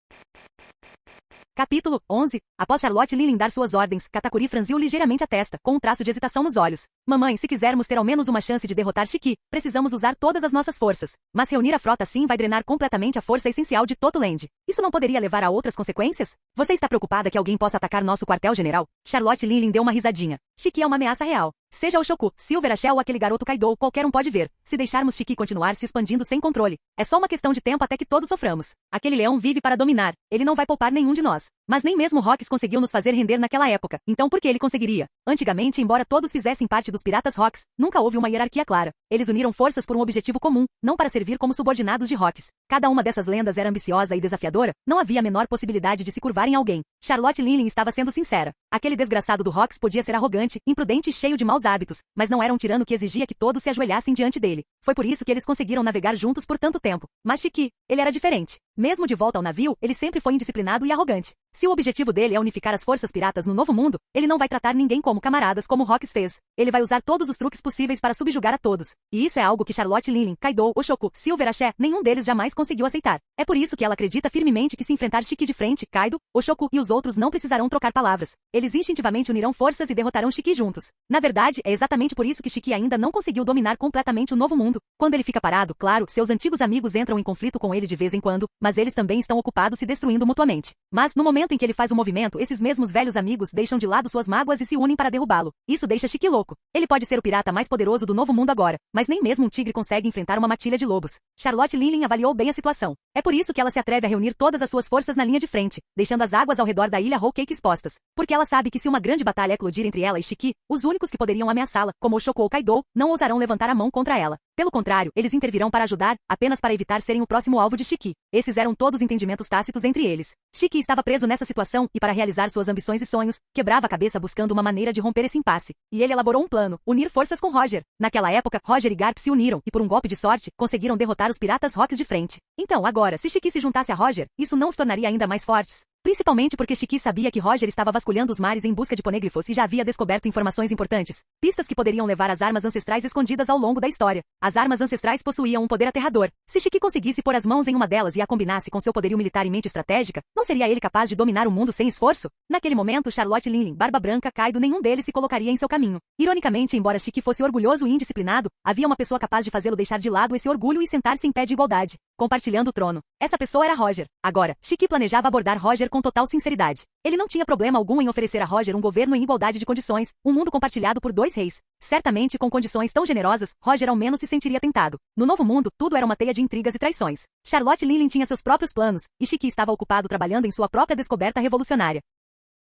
Capítulo 11. Após Charlotte Linlin dar suas ordens, Katakuri franziu ligeiramente a testa, com um traço de hesitação nos olhos. Mamãe, se quisermos ter ao menos uma chance de derrotar Shiki, precisamos usar todas as nossas forças. Mas reunir a frota assim vai drenar completamente a força essencial de Totoland. Isso não poderia levar a outras consequências? Você está preocupada que alguém possa atacar nosso quartel-general? Charlotte Linlin deu uma risadinha. Shiki é uma ameaça real. Seja o Shoku, Silver Ashel ou aquele garoto Kaido, qualquer um pode ver. Se deixarmos Shiki continuar se expandindo sem controle, é só uma questão de tempo até que todos soframos. Aquele leão vive para dominar. Ele não vai poupar nenhum de nós. Mas nem mesmo Rocks conseguiu nos fazer render naquela época. Então por que ele conseguiria? Antigamente, embora todos fizessem parte dos piratas Rocks, nunca houve uma hierarquia clara. Eles uniram forças por um objetivo comum, não para servir como subordinados de Rocks. Cada uma dessas lendas era ambiciosa e desafiadora, não havia a menor possibilidade de se curvar em alguém. Charlotte Linlin estava sendo sincera. Aquele desgraçado do Rocks podia ser arrogante, imprudente e cheio de maus hábitos, mas não era um tirano que exigia que todos se ajoelhassem diante dele. Foi por isso que eles conseguiram navegar juntos por tanto tempo. Mas Shiki, ele era diferente. Mesmo de volta ao navio, ele sempre foi indisciplinado e arrogante. Se o objetivo dele é unificar as forças piratas no novo mundo, ele não vai tratar ninguém como camaradas como Rocks fez. Ele vai usar todos os truques possíveis para subjugar a todos. E isso é algo que Charlotte Linlin, Kaido, Oshoku, Silver Ashé, nenhum deles jamais conseguiu aceitar. É por isso que ela acredita firmemente que se enfrentar Shiki de frente, Kaido, Oshoku e os outros não precisarão trocar palavras. Eles instintivamente unirão forças e derrotarão Shiki juntos. Na verdade, é exatamente por isso que Shiki ainda não conseguiu dominar completamente o novo mundo. Quando ele fica parado, claro, seus antigos amigos entram em conflito com ele de vez em quando, mas eles também estão ocupados se destruindo mutuamente. Mas, no momento em que ele faz o movimento, esses mesmos velhos amigos deixam de lado suas mágoas e se unem para derrubá-lo. Isso deixa Shiki louco. Ele pode ser o pirata mais poderoso do novo mundo agora, mas nem mesmo um tigre consegue enfrentar uma matilha de lobos. Charlotte Linlin avaliou bem a situação. É por isso que ela se atreve a reunir todas as suas forças na linha de frente, deixando as águas ao redor da ilha Whole Cake expostas. Porque ela sabe que se uma grande batalha eclodir entre ela e Shiki, os únicos que poderiam ameaçá-la, como Oshoku ou Kaido, não ousarão levantar a mão contra ela. Pelo contrário, eles intervirão para ajudar, apenas para evitar serem o próximo alvo de Shiki. Esses eram todos entendimentos tácitos entre eles. Shiki estava preso nessa situação e, para realizar suas ambições e sonhos, quebrava a cabeça buscando uma maneira de romper esse impasse. E ele elaborou um plano, unir forças com Roger. Naquela época, Roger e Garp se uniram e, por um golpe de sorte, conseguiram derrotar os piratas Rocks de frente. Então, agora, se Shiki se juntasse a Roger, isso não os tornaria ainda mais fortes. Principalmente porque Shiki sabia que Roger estava vasculhando os mares em busca de ponêglifos e já havia descoberto informações importantes. Pistas que poderiam levar às armas ancestrais escondidas ao longo da história. As armas ancestrais possuíam um poder aterrador. Se Shiki conseguisse pôr as mãos em uma delas e a combinasse com seu poderio militar e mente estratégica, Não seria ele capaz de dominar o mundo sem esforço? Naquele momento, Charlotte Linley, Barba Branca, Kaido, nenhum deles se colocaria em seu caminho. Ironicamente, embora Shiki fosse orgulhoso e indisciplinado, havia uma pessoa capaz de fazê-lo deixar de lado esse orgulho e sentar-se em pé de igualdade, compartilhando o trono. Essa pessoa era Roger. Agora, Shiki planejava abordar Roger com total sinceridade. Ele não tinha problema algum em oferecer a Roger um governo em igualdade de condições, um mundo compartilhado por 2 reis. Certamente, com condições tão generosas, Roger ao menos se sentiria tentado. No novo mundo, tudo era uma teia de intrigas e traições. Charlotte Linley tinha seus próprios planos, e Shiki estava ocupado trabalhando em sua própria descoberta revolucionária.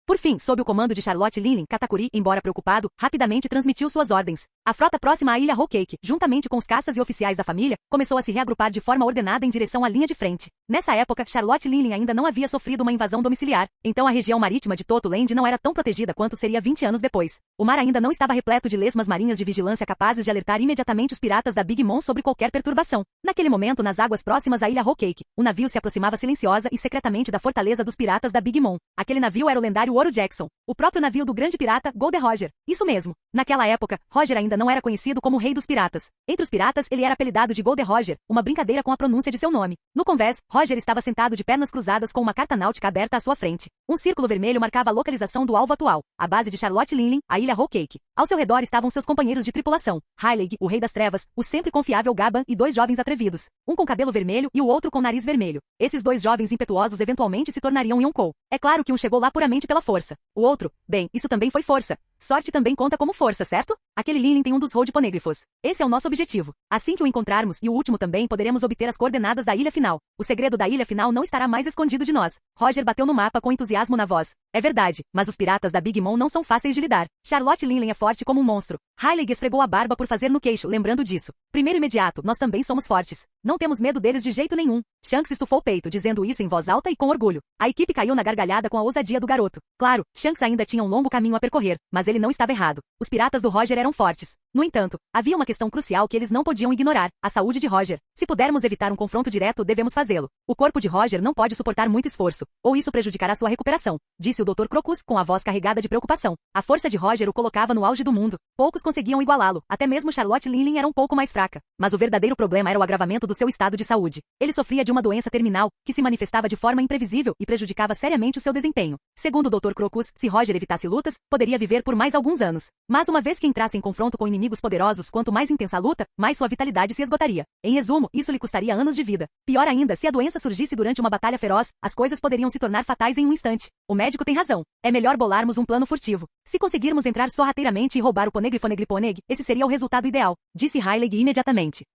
Por fim, sob o comando de Charlotte Linley, Katakuri, embora preocupado, rapidamente transmitiu suas ordens. A frota próxima à ilha Whole Cake, juntamente com os caças e oficiais da família, começou a se reagrupar de forma ordenada em direção à linha de frente. Nessa época, Charlotte Linley ainda não havia sofrido uma invasão domiciliar, então a região marítima de Toto Land não era tão protegida quanto seria 20 anos depois. O mar ainda não estava repleto de lesmas marinhas de vigilância capazes de alertar imediatamente os piratas da Big Mom sobre qualquer perturbação. Naquele momento, nas águas próximas à ilha Whole Cake, o navio se aproximava silenciosa e secretamente da fortaleza dos piratas da Big Mom. Aquele navio era o lendário Ouro Jackson, o próprio navio do grande pirata Golden Roger. Isso mesmo. Naquela época, Roger ainda não era conhecido como o rei dos piratas. Entre os piratas, ele era apelidado de Golden Roger, uma brincadeira com a pronúncia de seu nome. No convés, Roger estava sentado de pernas cruzadas com uma carta náutica aberta à sua frente. Um círculo vermelho marcava a localização do alvo atual, a base de Charlotte Linley, a ilha Whole Cake. Ao seu redor estavam seus companheiros de tripulação, Hyleg, o rei das trevas, o sempre confiável Gaban e 2 jovens atrevidos, um com cabelo vermelho e o outro com nariz vermelho. Esses 2 jovens impetuosos eventualmente se tornariam Yonkou. É claro que um chegou lá puramente pela força. O outro, bem, isso também foi força. Sorte também conta como força, certo? Aquele Linley tem um dos Road Poneglyphs. Esse é o nosso objetivo. Assim que o encontrarmos, e o último também, poderemos obter as coordenadas da ilha final. O segredo da ilha final não estará mais escondido de nós. Roger bateu no mapa com entusiasmo na voz. É verdade, mas os piratas da Big Mom não são fáceis de lidar. Charlotte Linley é forte como um monstro. Hyleg esfregou a barba por fazer no queixo, lembrando disso. Primeiro imediato, nós também somos fortes. Não temos medo deles de jeito nenhum. Shanks estufou o peito, dizendo isso em voz alta e com orgulho. A equipe caiu na gargalhada com a ousadia do garoto. Claro, Shanks ainda tinha um longo caminho a percorrer, mas ele não estava errado. Os piratas do Roger eram fortes. No entanto, havia uma questão crucial que eles não podiam ignorar, a saúde de Roger. Se pudermos evitar um confronto direto, devemos fazê-lo. O corpo de Roger não pode suportar muito esforço, ou isso prejudicará sua recuperação, disse o Dr. Crocus, com a voz carregada de preocupação. A força de Roger o colocava no auge do mundo. Poucos conseguiam igualá-lo, até mesmo Charlotte Linley era um pouco mais fraca. Mas o verdadeiro problema era o agravamento do seu estado de saúde. Ele sofria de uma doença terminal, que se manifestava de forma imprevisível e prejudicava seriamente o seu desempenho. Segundo o Dr. Crocus, se Roger evitasse lutas, poderia viver por mais alguns anos. Mas uma vez que entrasse em confronto com inimigos poderosos, quanto mais intensa a luta, mais sua vitalidade se esgotaria. Em resumo, isso lhe custaria anos de vida. Pior ainda, se a doença surgisse durante uma batalha feroz, as coisas poderiam se tornar fatais em um instante. O médico tem razão. É melhor bolarmos um plano furtivo. Se conseguirmos entrar sorrateiramente e roubar o Poneglyph, esse seria o resultado ideal, disse Hyleg imediatamente.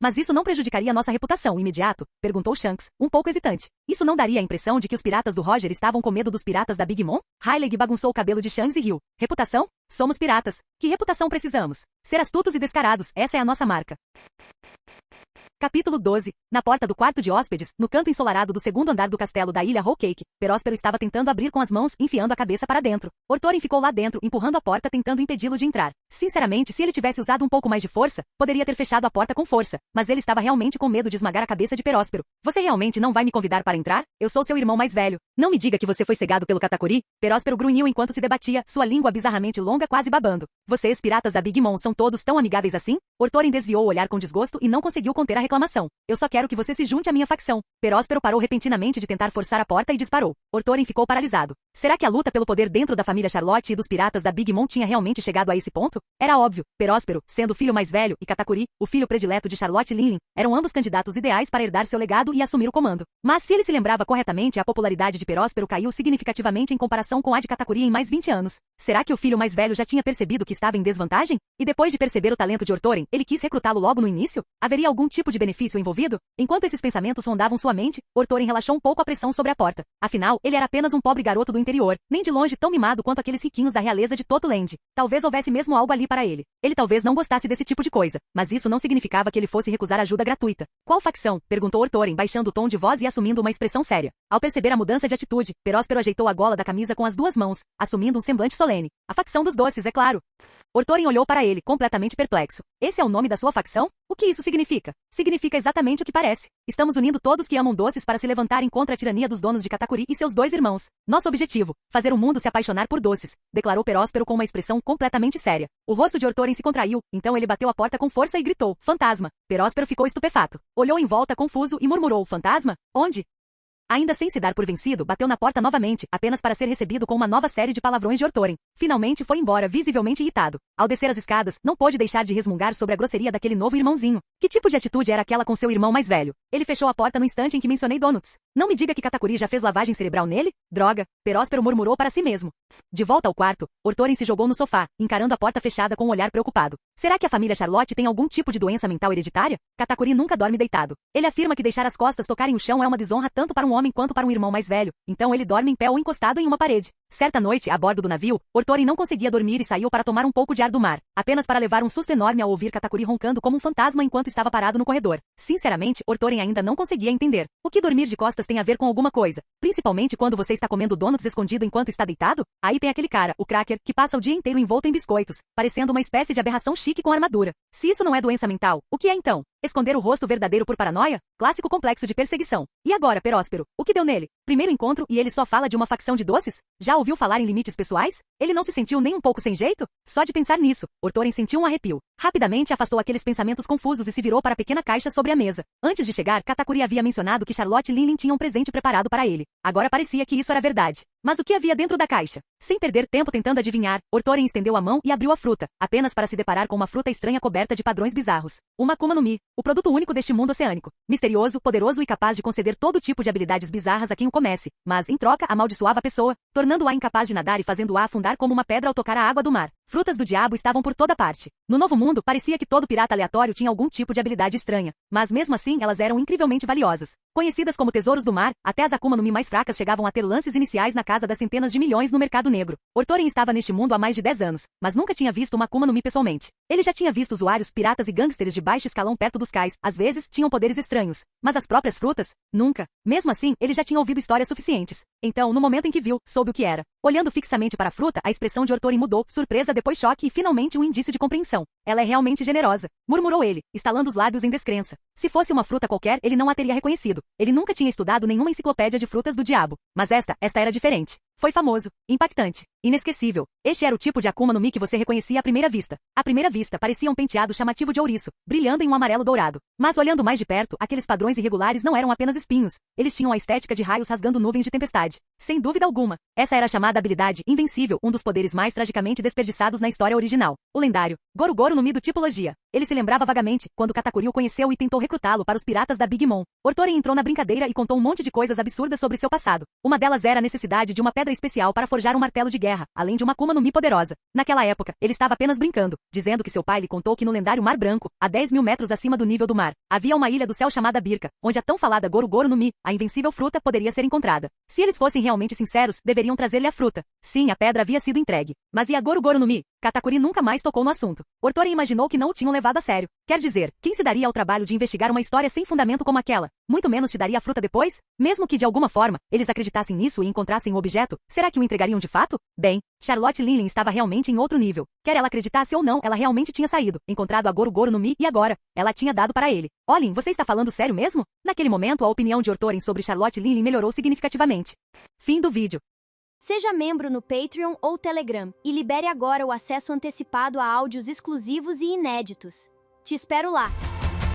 Mas isso não prejudicaria nossa reputação imediato? Perguntou Shanks, um pouco hesitante. Isso não daria a impressão de que os piratas do Roger estavam com medo dos piratas da Big Mom? Hyleg bagunçou o cabelo de Shanks e riu. Reputação? Somos piratas. Que reputação precisamos? Ser astutos e descarados, essa é a nossa marca. Capítulo 12. Na porta do quarto de hóspedes, no canto ensolarado do segundo andar do castelo da ilha Whole Cake, Peróspero estava tentando abrir com as mãos, enfiando a cabeça para dentro. Orthorin ficou lá dentro, empurrando a porta, tentando impedi-lo de entrar. Sinceramente, se ele tivesse usado um pouco mais de força, poderia ter fechado a porta com força, mas ele estava realmente com medo de esmagar a cabeça de Peróspero. Você realmente não vai me convidar para entrar? Eu sou seu irmão mais velho. Não me diga que você foi cegado pelo Katakuri. Peróspero grunhiu enquanto se debatia, sua língua bizarramente longa quase babando. Vocês, piratas da Big Mom, são todos tão amigáveis assim? Orthorin desviou o olhar com desgosto e não conseguiu conter a reclamação. Eu só quero que você se junte à minha facção. Peróspero parou repentinamente de tentar forçar a porta e disparou. Orthorin ficou paralisado. Será que a luta pelo poder dentro da família Charlotte e dos piratas da Big Mom tinha realmente chegado a esse ponto? Era óbvio. Peróspero, sendo o filho mais velho, e Katakuri, o filho predileto de Charlotte Linley, eram ambos candidatos ideais para herdar seu legado e assumir o comando. Mas se ele se lembrava corretamente, a popularidade de Peróspero caiu significativamente em comparação com a de Katakuri em mais 20 anos. Será que o filho mais velho já tinha percebido que estava em desvantagem? E depois de perceber o talento de Orthorin, ele quis recrutá-lo logo no início? Haveria algum tipo de benefício envolvido? Enquanto esses pensamentos sondavam sua mente, Orthorin relaxou um pouco a pressão sobre a porta. Afinal, ele era apenas um pobre garoto do interior, nem de longe tão mimado quanto aqueles riquinhos da realeza de Toto Land. Talvez houvesse mesmo algo ali para ele. Ele talvez não gostasse desse tipo de coisa, mas isso não significava que ele fosse recusar ajuda gratuita. Qual facção? Perguntou Orthorin, baixando o tom de voz e assumindo uma expressão séria. Ao perceber a mudança de atitude, Peróspero ajeitou a gola da camisa com as 2 mãos, assumindo um semblante solene. A facção dos doces, é claro. Orthorin olhou para ele, completamente perplexo. Esse é o nome da sua facção? O que isso significa? Significa exatamente o que parece. Estamos unindo todos que amam doces para se levantarem contra a tirania dos donos de Katakuri e seus 2 irmãos. Nosso objetivo, fazer o mundo se apaixonar por doces, declarou Peróspero com uma expressão completamente séria. O rosto de Orthorin se contraiu, então ele bateu a porta com força e gritou, fantasma. Peróspero ficou estupefato. Olhou em volta confuso e murmurou, fantasma? Onde? Ainda sem se dar por vencido, bateu na porta novamente, apenas para ser recebido com uma nova série de palavrões de Orthorin. Finalmente foi embora, visivelmente irritado. Ao descer as escadas, não pôde deixar de resmungar sobre a grosseria daquele novo irmãozinho. Que tipo de atitude era aquela com seu irmão mais velho? Ele fechou a porta no instante em que mencionei donuts. Não me diga que Katakuri já fez lavagem cerebral nele? Droga, Peróspero murmurou para si mesmo. De volta ao quarto, Orthorin se jogou no sofá, encarando a porta fechada com um olhar preocupado. Será que a família Charlotte tem algum tipo de doença mental hereditária? Katakuri nunca dorme deitado. Ele afirma que deixar as costas tocarem o chão é uma desonra tanto para um homem quanto para um irmão mais velho, então ele dorme em pé ou encostado em uma parede. Certa noite, a bordo do navio, Orthorin não conseguia dormir e saiu para tomar um pouco de ar do mar, apenas para levar um susto enorme ao ouvir Katakuri roncando como um fantasma enquanto estava parado no corredor. Sinceramente, Orthorin ainda não conseguia entender. O que dormir de costas tem a ver com alguma coisa? Principalmente quando você está comendo donuts escondido enquanto está deitado? Aí tem aquele cara, o Cracker, que passa o dia inteiro envolto em biscoitos, parecendo uma espécie de aberração chique com armadura. Se isso não é doença mental, o que é então? Esconder o rosto verdadeiro por paranoia? Clássico complexo de perseguição. E agora, Peróspero? O que deu nele? Primeiro encontro e ele só fala de uma facção de doces? Já ouviu falar em limites pessoais? Ele não se sentiu nem um pouco sem jeito? Só de pensar nisso, Orthorin sentiu um arrepio. Rapidamente afastou aqueles pensamentos confusos e se virou para a pequena caixa sobre a mesa. Antes de chegar, Katakuri havia mencionado que Charlotte e Linlin tinham um presente preparado para ele. Agora parecia que isso era verdade. Mas o que havia dentro da caixa? Sem perder tempo tentando adivinhar, Orthorin estendeu a mão e abriu a fruta, apenas para se deparar com uma fruta estranha coberta de padrões bizarros. Uma Akuma no Mi, o produto único deste mundo oceânico. Misterioso, poderoso e capaz de conceder todo tipo de habilidades bizarras a quem o comece, mas, em troca, amaldiçoava a pessoa, tornando-a incapaz de nadar e fazendo-a afundar como uma pedra ao tocar a água do mar. Frutas do diabo estavam por toda parte. No Novo Mundo, parecia que todo pirata aleatório tinha algum tipo de habilidade estranha, mas mesmo assim elas eram incrivelmente valiosas. Conhecidas como tesouros do mar, até as Akuma no Mi mais fracas chegavam a ter lances iniciais na casa das centenas de milhões no mercado negro. Orthorin estava neste mundo há mais de 10 anos, mas nunca tinha visto uma Akuma no Mi pessoalmente. Ele já tinha visto usuários, piratas e gangsters de baixo escalão perto dos cais, às vezes tinham poderes estranhos, mas as próprias frutas? Nunca. Mesmo assim, ele já tinha ouvido histórias suficientes. Então, no momento em que viu, soube o que era. Olhando fixamente para a fruta, a expressão de Orthorin mudou, surpresa depois choque e finalmente um indício de compreensão. Ela é realmente generosa, murmurou ele, estalando os lábios em descrença. Se fosse uma fruta qualquer, ele não a teria reconhecido. Ele nunca tinha estudado nenhuma enciclopédia de frutas do diabo. Mas esta era diferente. Foi famoso, impactante, inesquecível. Este era o tipo de Akuma no Mi que você reconhecia à primeira vista. À primeira vista, parecia um penteado chamativo de ouriço, brilhando em um amarelo dourado. Mas olhando mais de perto, aqueles padrões irregulares não eram apenas espinhos. Eles tinham a estética de raios rasgando nuvens de tempestade. Sem dúvida alguma. Essa era a chamada habilidade invencível, um dos poderes mais tragicamente desperdiçados na história original. O lendário Goru-Goru no Mi do Tipologia. Ele se lembrava vagamente, quando Katakuri o conheceu e tentou recrutá-lo para os piratas da Big Mom. Orthorin entrou na brincadeira e contou um monte de coisas absurdas sobre seu passado. Uma delas era a necessidade de uma pedra especial para forjar um martelo de guerra, além de uma Akuma no Mi poderosa. Naquela época, ele estava apenas brincando, dizendo que seu pai lhe contou que no lendário Mar Branco, a 10 mil metros acima do nível do mar, havia uma ilha do céu chamada Birka, onde a tão falada Goru-Goru no Mi, a invencível fruta, poderia ser encontrada. Se eles fossem realmente sinceros, deveriam trazer-lhe a fruta. Sim, a pedra havia sido entregue. Mas e a Goru-Goru no Mi? Katakuri nunca mais tocou no assunto. Orthorin imaginou que não o tinham levado a sério. Quer dizer, quem se daria ao trabalho de investigar uma história sem fundamento como aquela? Muito menos te daria a fruta depois? Mesmo que de alguma forma, eles acreditassem nisso e encontrassem o objeto, será que o entregariam de fato? Bem, Charlotte Linlin estava realmente em outro nível. Quer ela acreditasse ou não, ela realmente tinha saído, encontrado a Goru-Goru no Mi e agora, ela tinha dado para ele. Olhem, você está falando sério mesmo? Naquele momento, a opinião de Orthorin sobre Charlotte Linlin melhorou significativamente. Fim do vídeo. Seja membro no Patreon ou Telegram e libere agora o acesso antecipado a áudios exclusivos e inéditos. Te espero lá!